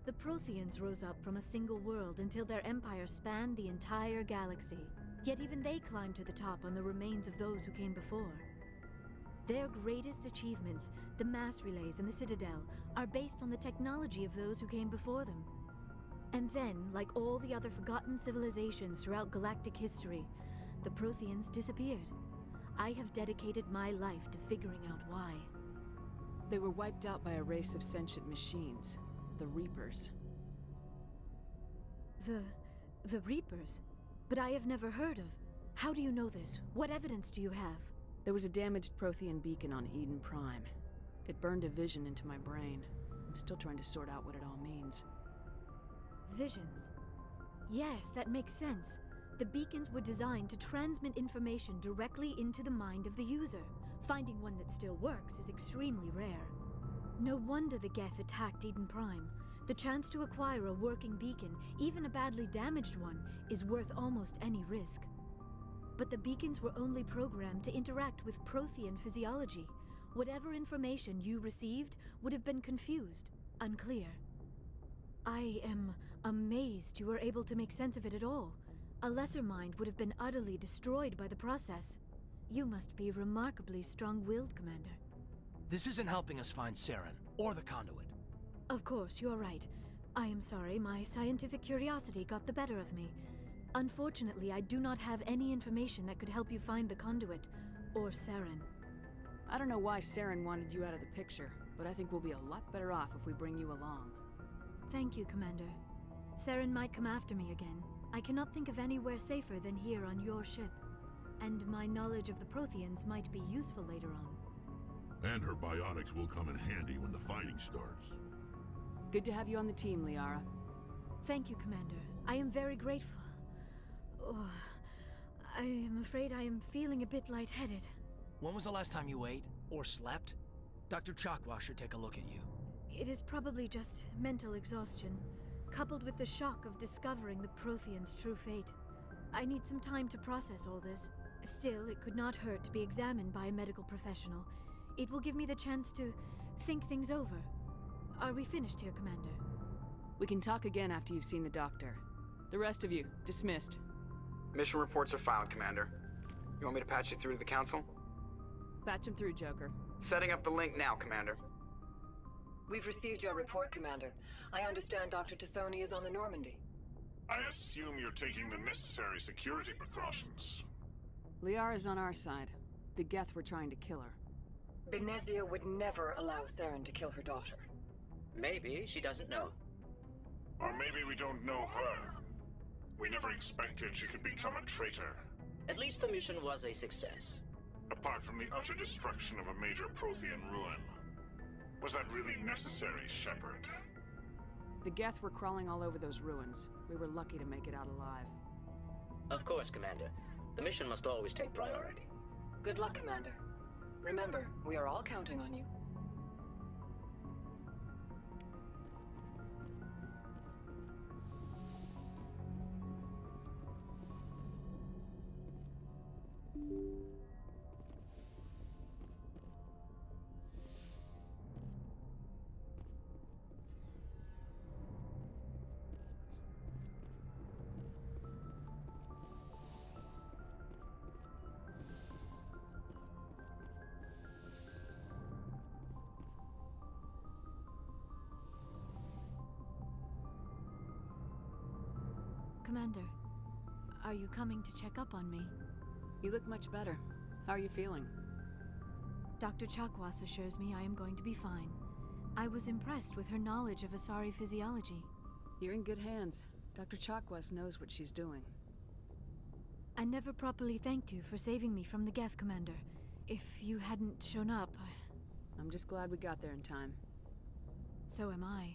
The Protheans rose up from a single world until their empire spanned the entire galaxy. Yet even they climbed to the top on the remains of those who came before. Their greatest achievements, the mass relays and the Citadel, are based on the technology of those who came before them. And then, like all the other forgotten civilizations throughout galactic history, the Protheans disappeared. I have dedicated my life to figuring out why. They were wiped out by a race of sentient machines, the Reapers. The Reapers? But I have never heard of... How do you know this? What evidence do you have? There was a damaged Prothean beacon on Eden Prime. It burned a vision into my brain. I'm still trying to sort out what it all means. Visions. Yes, that makes sense. The beacons were designed to transmit information directly into the mind of the user. Finding one that still works is extremely rare. No wonder the Geth attacked Eden Prime. The chance to acquire a working beacon, even a badly damaged one, is worth almost any risk. But the beacons were only programmed to interact with Prothean physiology. Whatever information you received would have been confused, unclear. I am amazed you were able to make sense of it at all. A lesser mind would have been utterly destroyed by the process. You must be remarkably strong-willed, Commander. This isn't helping us find Saren, or the conduit. Of course, you're right. I am sorry, my scientific curiosity got the better of me. Unfortunately, I do not have any information that could help you find the conduit, or Saren. I don't know why Saren wanted you out of the picture, but I think we'll be a lot better off if we bring you along. Thank you, Commander. Saren might come after me again. I cannot think of anywhere safer than here on your ship. And my knowledge of the Protheans might be useful later on. And her bionics will come in handy when the fighting starts. Good to have you on the team, Liara. Thank you, Commander. I am very grateful. Oh, I am afraid I am feeling a bit lightheaded. When was the last time you ate, or slept? Dr. Chakwas should take a look at you. It is probably just mental exhaustion, coupled with the shock of discovering the Protheans' true fate. I need some time to process all this. Still, it could not hurt to be examined by a medical professional. It will give me the chance to think things over. Are we finished here, Commander? We can talk again after you've seen the doctor. The rest of you, dismissed. Mission reports are filed, Commander. You want me to patch you through to the Council? Patch him through, Joker. Setting up the link now, Commander. We've received your report, Commander. I understand Dr. Tassoni is on the Normandy. I assume you're taking the necessary security precautions. Liara's on our side. The Geth were trying to kill her. Benezia would never allow Saren to kill her daughter. Maybe she doesn't know. Or maybe we don't know her. We never expected she could become a traitor. At least the mission was a success. Apart from the utter destruction of a major Prothean ruin. Was that really necessary, Shepard? The Geth were crawling all over those ruins. We were lucky to make it out alive. Of course, Commander. The mission must always take priority. Good luck, Commander. Remember, we are all counting on you. Commander, are you coming to check up on me? You look much better. How are you feeling? Dr. Chakwas assures me I am going to be fine. I was impressed with her knowledge of Asari physiology. You're in good hands. Dr. Chakwas knows what she's doing. I never properly thanked you for saving me from the Geth, Commander. If you hadn't shown up, I'm just glad we got there in time. So am I.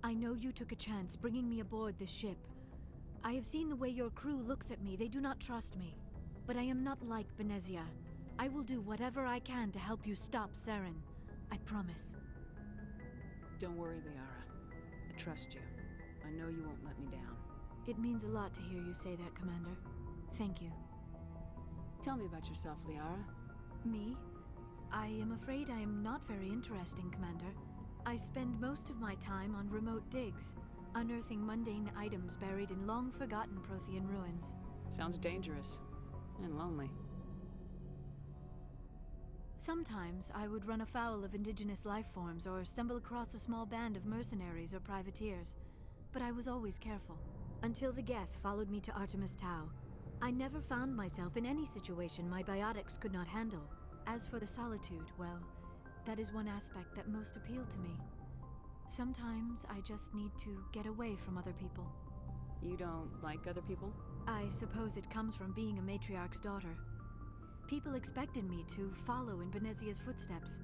I know you took a chance bringing me aboard this ship. I have seen the way your crew looks at me. They do not trust me. But I am not like Benezia. I will do whatever I can to help you stop Saren. I promise. Don't worry, Liara. I trust you. I know you won't let me down. It means a lot to hear you say that, Commander. Thank you. Tell me about yourself, Liara. Me? I am afraid I am not very interesting, Commander. I spend most of my time on remote digs, unearthing mundane items buried in long-forgotten Prothean ruins. Sounds dangerous. And lonely. Sometimes I would run afoul of indigenous life forms or stumble across a small band of mercenaries or privateers, but I was always careful. Until the Geth followed me to Artemis Tau, I never found myself in any situation my biotics could not handle. As for the solitude, well, that is one aspect that most appealed to me. Sometimes I just need to get away from other people. You don't like other people? I suppose it comes from being a matriarch's daughter. People expected me to follow in Benezia's footsteps.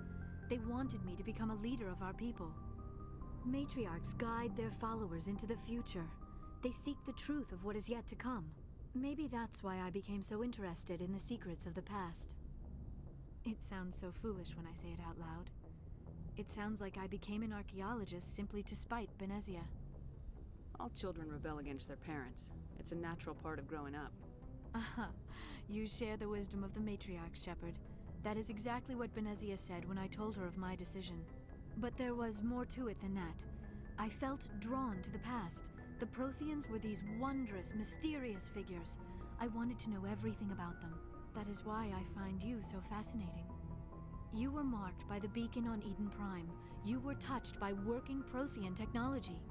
They wanted me to become a leader of our people. Matriarchs guide their followers into the future. They seek the truth of what is yet to come. Maybe that's why I became so interested in the secrets of the past. It sounds so foolish when I say it out loud. It sounds like I became an archaeologist simply to spite Benezia. All children rebel against their parents. It's a natural part of growing up. Aha, you share the wisdom of the matriarch, Shepard. That is exactly what Benezia said when I told her of my decision. But there was more to it than that. I felt drawn to the past. The Protheans were these wondrous, mysterious figures. I wanted to know everything about them. That is why I find you so fascinating. You were marked by the beacon on Eden Prime. You were touched by working Prothean technology.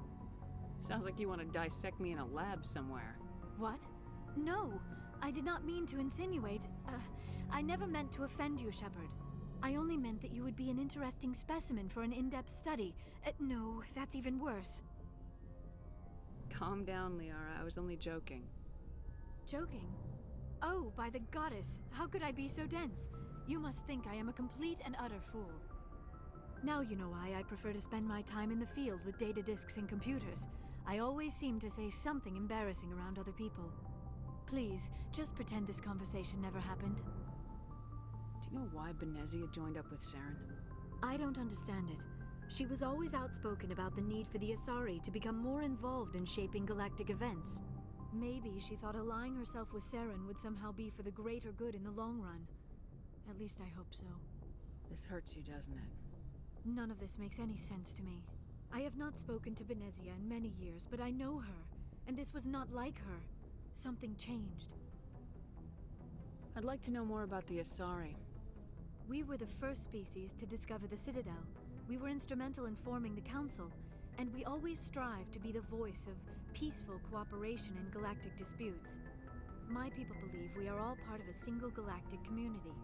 Sounds like you want to dissect me in a lab somewhere. What? No, I did not mean to insinuate. I never meant to offend you, Shepard. I only meant that you would be an interesting specimen for an in-depth study. No, that's even worse. Calm down, Liara. I was only joking. Joking? Oh, by the goddess, how could I be so dense? You must think I am a complete and utter fool. Now you know why I prefer to spend my time in the field with data disks and computers. I always seem to say something embarrassing around other people. Please, just pretend this conversation never happened. Do you know why Benezia joined up with Saren? I don't understand it. She was always outspoken about the need for the Asari to become more involved in shaping galactic events. Maybe she thought allying herself with Saren would somehow be for the greater good in the long run. At least I hope so. This hurts you, doesn't it? None of this makes any sense to me. I have not spoken to Benezia in many years, but I know her, and this was not like her. Something changed. I'd like to know more about the Asari. We were the first species to discover the Citadel. We were instrumental in forming the Council, and we always strive to be the voice of peaceful cooperation in galactic disputes. My people believe we are all part of a single galactic community.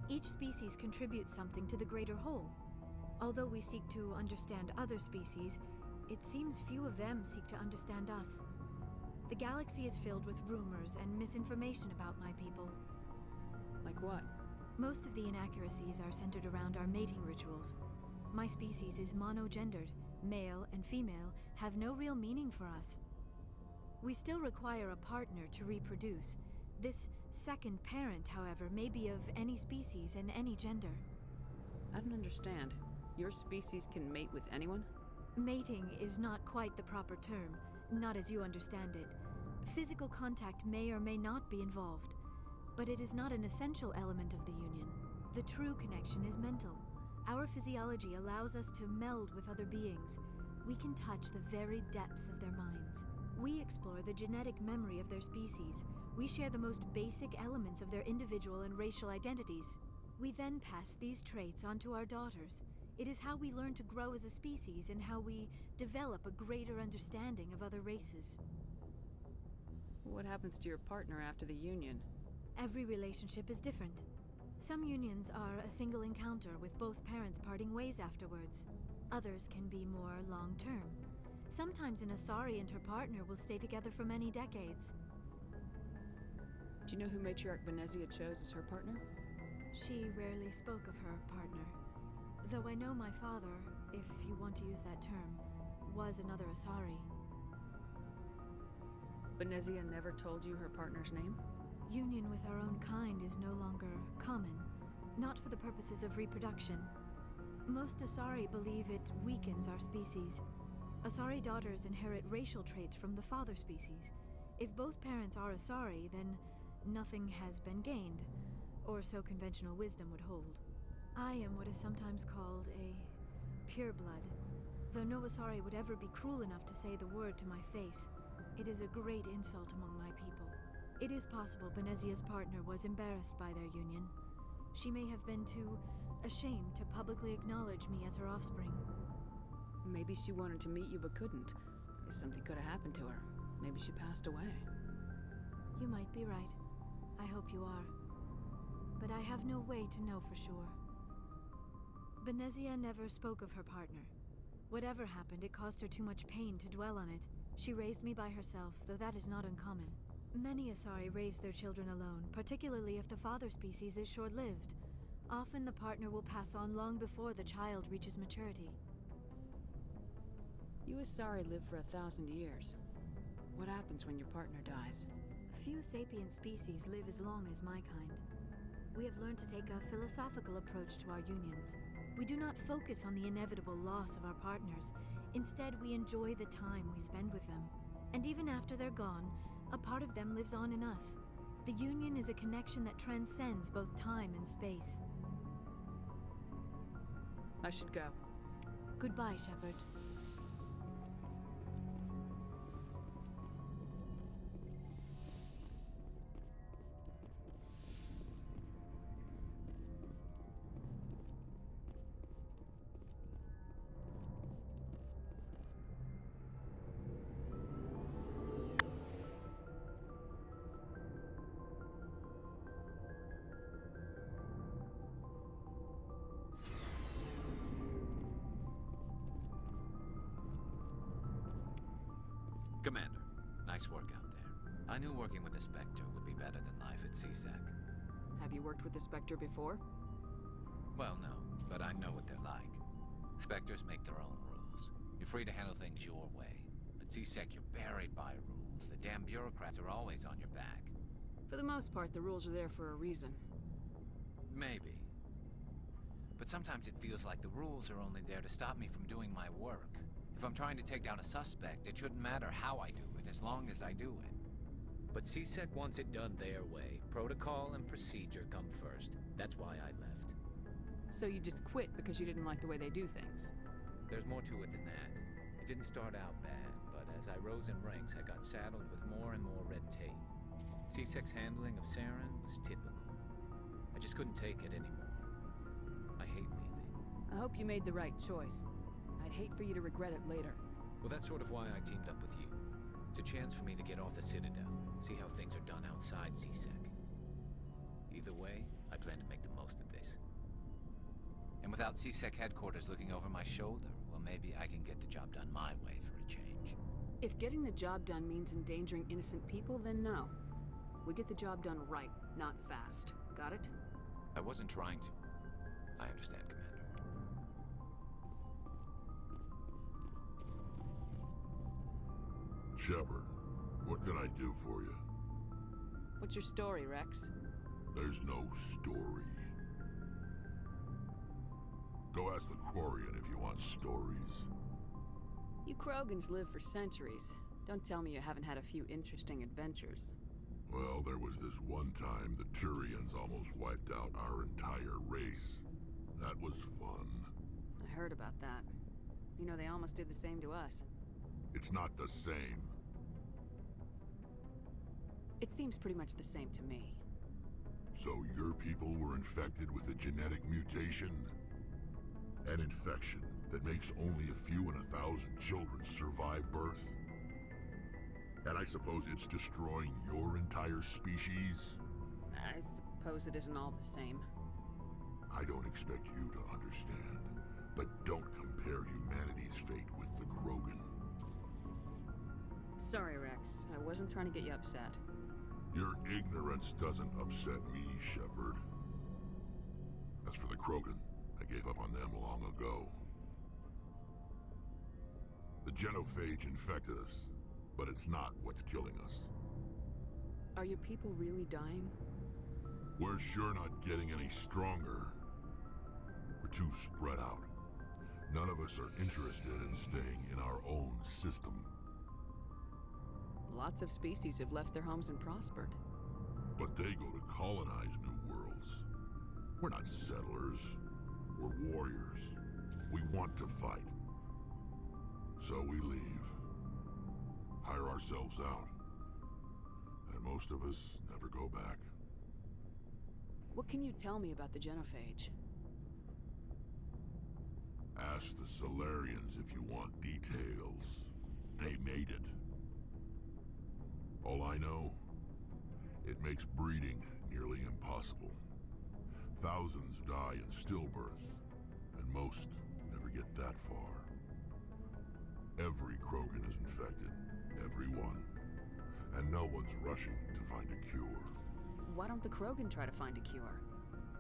Each species contributes something to the greater whole. Although we seek to understand other species, it seems few of them seek to understand us. The galaxy is filled with rumors and misinformation about my people. Like what? Most of the inaccuracies are centered around our mating rituals. My species is monogendered. Male and female have no real meaning for us. We still require a partner to reproduce. This second parent, however, may be of any species and any gender. I don't understand. Your species can mate with anyone? Mating is not quite the proper term, not as you understand it. Physical contact may or may not be involved, but it is not an essential element of the union. The true connection is mental. Our physiology allows us to meld with other beings. We can touch the very depths of their minds. We explore the genetic memory of their species. We share the most basic elements of their individual and racial identities. We then pass these traits onto our daughters. It is how we learn to grow as a species and how we develop a greater understanding of other races. What happens to your partner after the union? Every relationship is different. Some unions are a single encounter with both parents parting ways afterwards. Others can be more long-term. Sometimes an Asari and her partner will stay together for many decades. Do you know who Matriarch Benezia chose as her partner? She rarely spoke of her partner. Though I know my father, if you want to use that term, was another Asari. Benezia never told you her partner's name? Union with our own kind is no longer common, not for the purposes of reproduction. Most Asari believe it weakens our species. Asari daughters inherit racial traits from the father species. If both parents are Asari, then nothing has been gained, or so conventional wisdom would hold. I am what is sometimes called a pureblood, though no Asari would ever be cruel enough to say the word to my face. It is a great insult among my people. It is possible Benezia's partner was embarrassed by their union. She may have been too ashamed to publicly acknowledge me as her offspring. Maybe she wanted to meet you but couldn't. Something could have happened to her. Maybe she passed away. You might be right. I hope you are. But I have no way to know for sure. Benezia never spoke of her partner. Whatever happened, it caused her too much pain to dwell on it. She raised me by herself, though that is not uncommon. Many Asari raise their children alone, particularly if the father species is short-lived. Often the partner will pass on long before the child reaches maturity. You Asari live for 1,000 years. What happens when your partner dies? Few sapient species live as long as my kind. We have learned to take a philosophical approach to our unions. We do not focus on the inevitable loss of our partners. Instead, we enjoy the time we spend with them. And even after they're gone, a part of them lives on in us. The union is a connection that transcends both time and space. I should go. Goodbye, Shepard. Commander, nice work out there. I knew working with the Spectre would be better than life at CSEC. Have you worked with the Spectre before? Well, no, but I know what they're like. Spectres make their own rules. You're free to handle things your way. At CSEC, you're buried by rules. The damn bureaucrats are always on your back. For the most part, the rules are there for a reason. Maybe. But sometimes it feels like the rules are only there to stop me from doing my work. If I'm trying to take down a suspect, it shouldn't matter how I do it, as long as I do it. But CSEC wants it done their way. Protocol and procedure come first. That's why I left. So you just quit because you didn't like the way they do things? There's more to it than that. It didn't start out bad, but as I rose in ranks, I got saddled with more and more red tape. CSEC's handling of Saren was typical. I just couldn't take it anymore. I hate leaving. I hope you made the right choice. I'd hate for you to regret it later. Well, that's sort of why I teamed up with you. It's a chance for me to get off the Citadel, see how things are done outside CSEC. Either way, I plan to make the most of this. And without CSEC headquarters looking over my shoulder, well, maybe I can get the job done my way for a change. If getting the job done means endangering innocent people, then no. We get the job done right, not fast. Got it? I wasn't trying to. I understand, Commander. Shepard, what can I do for you? What's your story, Rex? There's no story. Go ask the Quarian if you want stories. You Krogans live for centuries. Don't tell me you haven't had a few interesting adventures. Well, there was this one time the Turians almost wiped out our entire race. That was fun. I heard about that. You know, they almost did the same to us. It's not the same. It seems pretty much the same to me. So your people were infected with a genetic mutation? An infection that makes only a few in 1,000 children survive birth? And I suppose it's destroying your entire species? I suppose it isn't all the same. I don't expect you to understand, but don't compare humanity's fate with the Krogan. Sorry, Rex. I wasn't trying to get you upset. Your ignorance doesn't upset me, Shepard. As for the Krogan, I gave up on them long ago. The genophage infected us, but it's not what's killing us. Are your people really dying? We're sure not getting any stronger. We're too spread out. None of us are interested in staying in our own system. Lots of species have left their homes and prospered. But they go to colonize new worlds. We're not settlers. We're warriors. We want to fight. So we leave. Hire ourselves out. And most of us never go back. What can you tell me about the Genophage? Ask the Solarians if you want details. They made it. All I know, it makes breeding nearly impossible. Thousands die in stillbirth, and most never get that far. Every Krogan is infected. Every one. And no one's rushing to find a cure. Why don't the Krogan try to find a cure?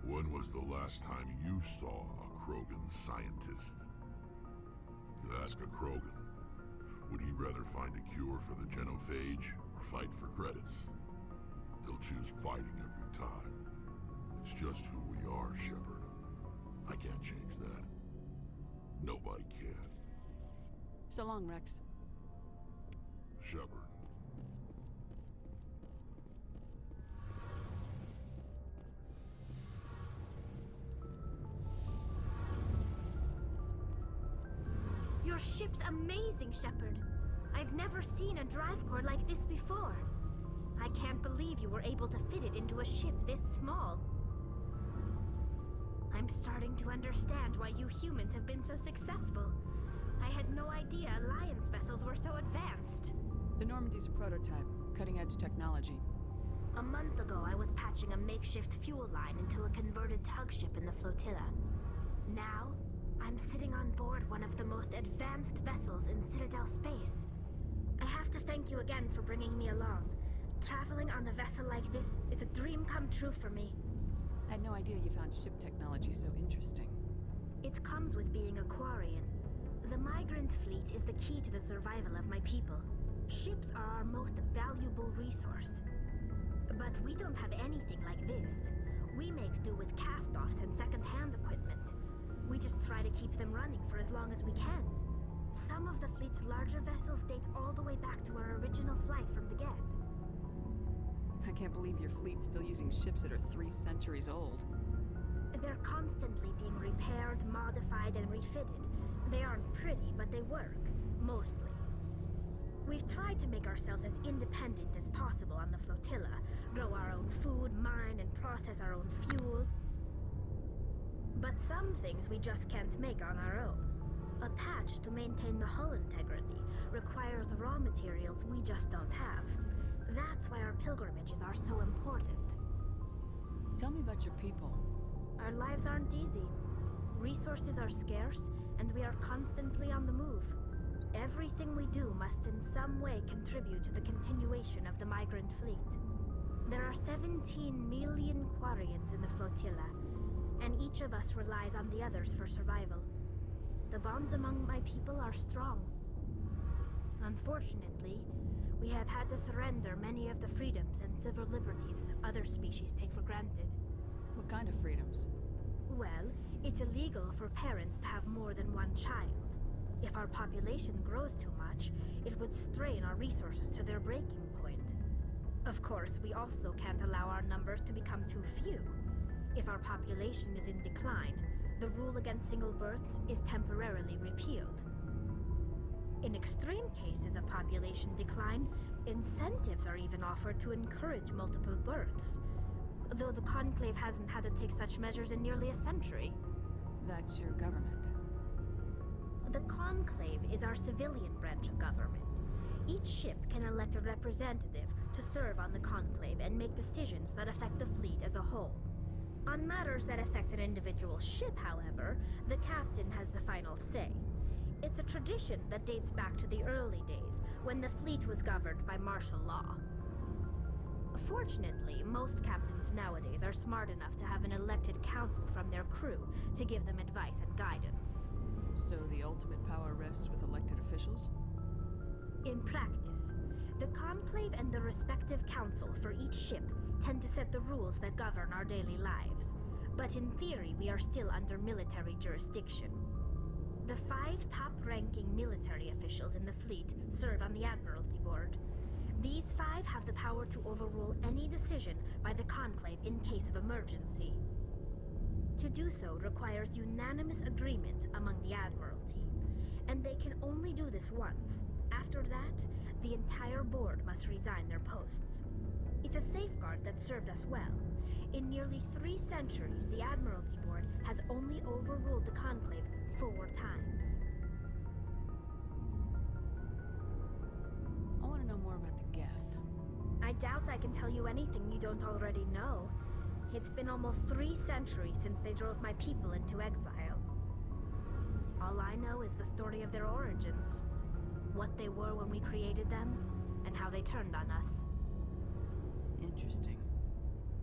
When was the last time you saw a Krogan scientist? You ask a Krogan, would he rather find a cure for the Genophage or fight for credits? He'll choose fighting every time. It's just who we are, Shepard. I can't change that. Nobody can. So long, Rex. Shepard. Your ship's amazing, Shepard. I've never seen a drive core like this before. I can't believe you were able to fit it into a ship this small. I'm starting to understand why you humans have been so successful. I had no idea Alliance vessels were so advanced. The Normandy's a prototype, cutting-edge technology. A month ago, I was patching a makeshift fuel line into a converted tug ship in the flotilla. Now, I'm sitting on board one of the most advanced vessels in Citadel space. I have to thank you again for bringing me along. Traveling on a vessel like this is a dream come true for me. I had no idea you found ship technology so interesting. It comes with being a Quarian. The migrant fleet is the key to the survival of my people. Ships are our most valuable resource. But we don't have anything like this. We make do with cast-offs and second-hand equipment. We just try to keep them running for as long as we can. Some of the fleet's larger vessels date all the way back to our original flight from the Geth. I can't believe your fleet's still using ships that are 3 centuries old. They're constantly being repaired, modified, and refitted. They aren't pretty, but they work. Mostly. We've tried to make ourselves as independent as possible on the flotilla. Grow our own food, mine, and process our own fuel. But some things we just can't make on our own. A patch to maintain the hull integrity requires raw materials we just don't have. That's why our pilgrimages are so important. Tell me about your people. Our lives aren't easy. Resources are scarce, and we are constantly on the move. Everything we do must in some way contribute to the continuation of the migrant fleet. There are 17 million Quarians in the flotilla, and each of us relies on the others for survival. The bonds among my people are strong. Unfortunately, we have had to surrender many of the freedoms and civil liberties other species take for granted. What kind of freedoms? Well, it's illegal for parents to have more than one child. If our population grows too much, it would strain our resources to their breaking point. Of course, we also can't allow our numbers to become too few. If our population is in decline, the rule against single births is temporarily repealed. In extreme cases of population decline, incentives are even offered to encourage multiple births, though the Conclave hasn't had to take such measures in nearly a century. That's your government. The Conclave is our civilian branch of government. Each ship can elect a representative to serve on the Conclave and make decisions that affect the fleet as a whole. On matters that affect an individual ship, however, the captain has the final say. It's a tradition that dates back to the early days, when the fleet was governed by martial law. Fortunately, most captains nowadays are smart enough to have an elected council from their crew to give them advice and guidance. So the ultimate power rests with elected officials? In practice, The Conclave and the respective council for each ship tend to set the rules that govern our daily lives. But in theory, we are still under military jurisdiction. The 5 top-ranking military officials in the fleet serve on the Admiralty Board. These 5 have the power to overrule any decision by the Conclave in case of emergency. To do so requires unanimous agreement among the Admiralty, and they can only do this once. After that, the entire board must resign their posts. It's a safeguard that served us well. In nearly 3 centuries, the Admiralty Board has only overruled the Conclave 4 times. I want to know more about the Geth. I doubt I can tell you anything you don't already know. It's been almost 3 centuries since they drove my people into exile. All I know is the story of their origins, what they were when we created them, and how they turned on us. Interesting.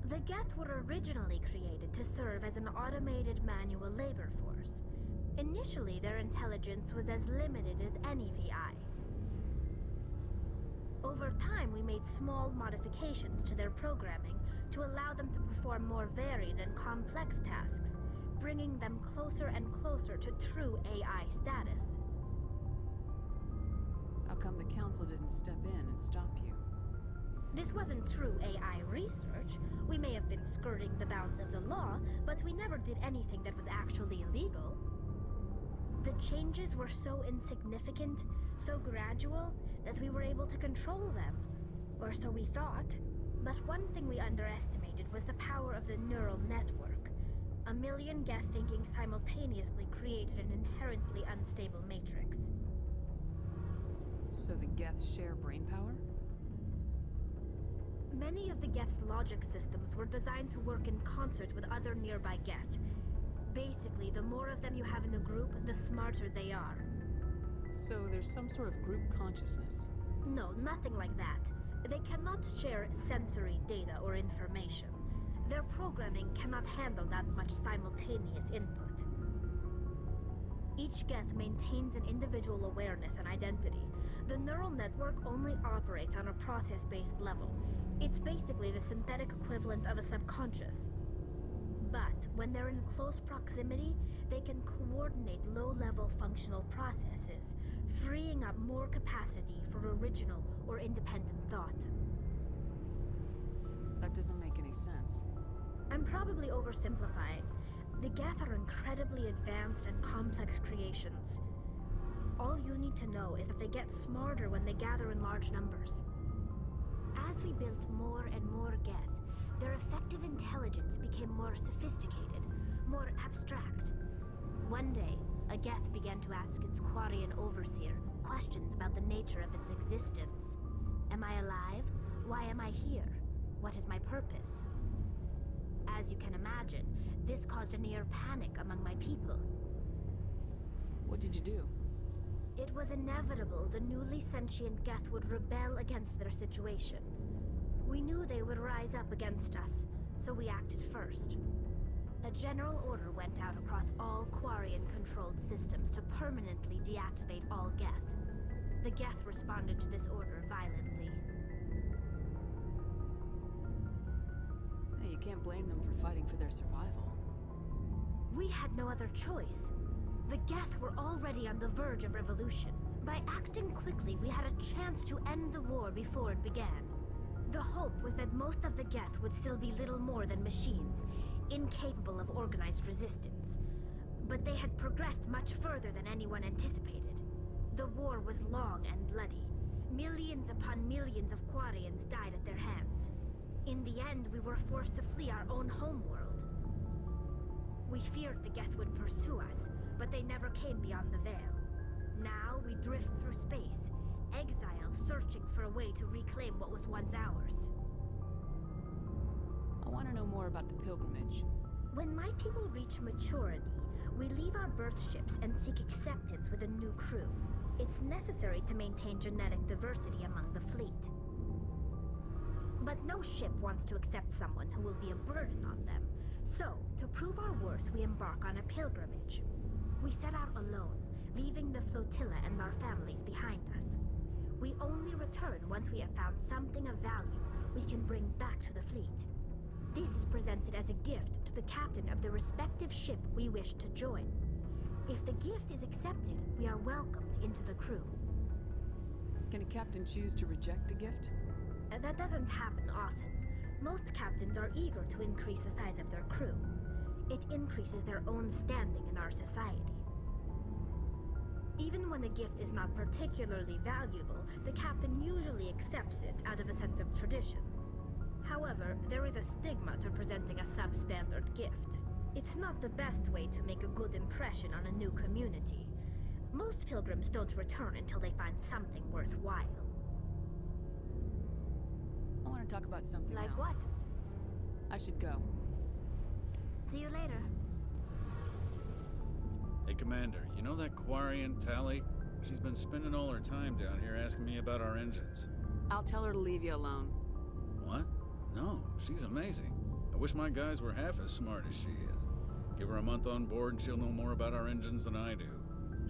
The Geth were originally created to serve as an automated manual labor force. Initially, their intelligence was as limited as any VI. Over time, we made small modifications to their programming to allow them to perform more varied and complex tasks, bringing them closer and closer to true AI status. How come the council didn't step in and stop you? This wasn't true AI research. We may have been skirting the bounds of the law, but we never did anything that was actually illegal. The changes were so insignificant, so gradual, that we were able to control them. Or so we thought. But one thing we underestimated was the power of the neural network. 1 million Geth thinking simultaneously created an inherently unstable matrix. So the Geth share brain power? Many of the Geth's logic systems were designed to work in concert with other nearby Geth. Basically, the more of them you have in a group, the smarter they are. So there's some sort of group consciousness? No, nothing like that. They cannot share sensory data or information. Their programming cannot handle that much simultaneous input. Each Geth maintains an individual awareness and identity. The neural network only operates on a process-based level. It's basically the synthetic equivalent of a subconscious. But when they're in close proximity, they can coordinate low-level functional processes, freeing up more capacity for original or independent thought. That doesn't make any sense. I'm probably oversimplifying. The Geth are incredibly advanced and complex creations. All you need to know is that they get smarter when they gather in large numbers. As we built more and more Geth, their effective intelligence became more sophisticated, more abstract. One day, a Geth began to ask its Quarian overseer questions about the nature of its existence. Am I alive? Why am I here? What is my purpose? As you can imagine, this caused a near panic among my people. What did you do? It was inevitable the newly sentient Geth would rebel against their situation. We knew they would rise up against us, so we acted first. A general order went out across all Quarian-controlled systems to permanently deactivate all Geth. The Geth responded to this order violently. Hey, you can't blame them for fighting for their survival. We had no other choice. The Geth were already on the verge of revolution. By acting quickly, we had a chance to end the war before it began. The hope was that most of the Geth would still be little more than machines, incapable of organized resistance. But they had progressed much further than anyone anticipated. The war was long and bloody. Millions upon millions of Quarians died at their hands. In the end, we were forced to flee our own homeworld. We feared the Geth would pursue us, but they never came beyond the Veil. Now we drift through space, exile, searching for a way to reclaim what was once ours. I want to know more about the pilgrimage. When my people reach maturity, we leave our birth ships and seek acceptance with a new crew. It's necessary to maintain genetic diversity among the fleet. But no ship wants to accept someone who will be a burden on them. So, to prove our worth, we embark on a pilgrimage. We set out alone, leaving the flotilla and our families behind us. We only return once we have found something of value we can bring back to the fleet. This is presented as a gift to the captain of the respective ship we wish to join. If the gift is accepted, we are welcomed into the crew. Can a captain choose to reject the gift? That doesn't happen often. Most captains are eager to increase the size of their crew. It increases their own standing in our society. Even when the gift is not particularly valuable, the captain usually accepts it out of a sense of tradition. However, there is a stigma to presenting a substandard gift. It's not the best way to make a good impression on a new community. Most pilgrims don't return until they find something worthwhile. I want to talk about something Like else. what? I should go. See you later. Hey, Commander, you know that Quarian, Tally? She's been spending all her time down here asking me about our engines. I'll tell her to leave you alone. What? No, she's amazing. I wish my guys were half as smart as she is. Give her a month on board and she'll know more about our engines than I do.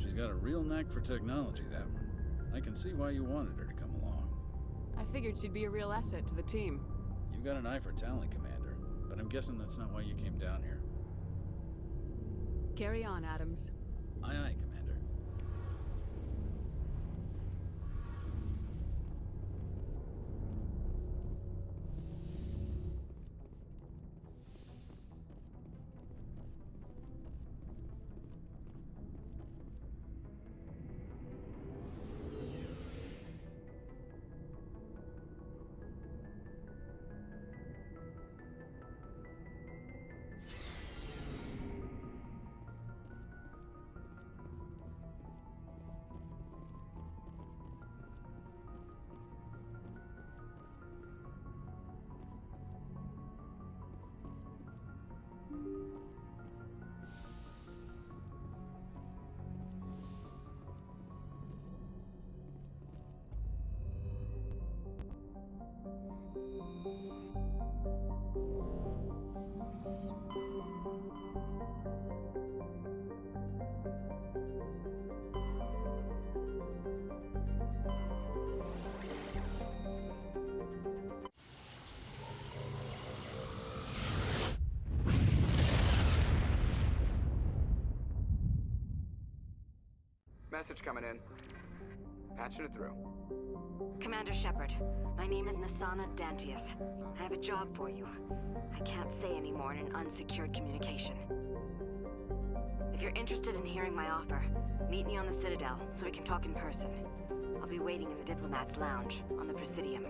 She's got a real knack for technology, that one. I can see why you wanted her to come along. I figured she'd be a real asset to the team. You got an eye for talent, Commander, but I'm guessing that's not why you came down here. Carry on, Adams. Aye, aye, Commander. Message coming in. Patching it through. Commander Shepard, my name is Nasana Dantius. I have a job for you. I can't say any more in an unsecured communication. If you're interested in hearing my offer, meet me on the Citadel so we can talk in person. I'll be waiting in the Diplomat's Lounge on the Presidium.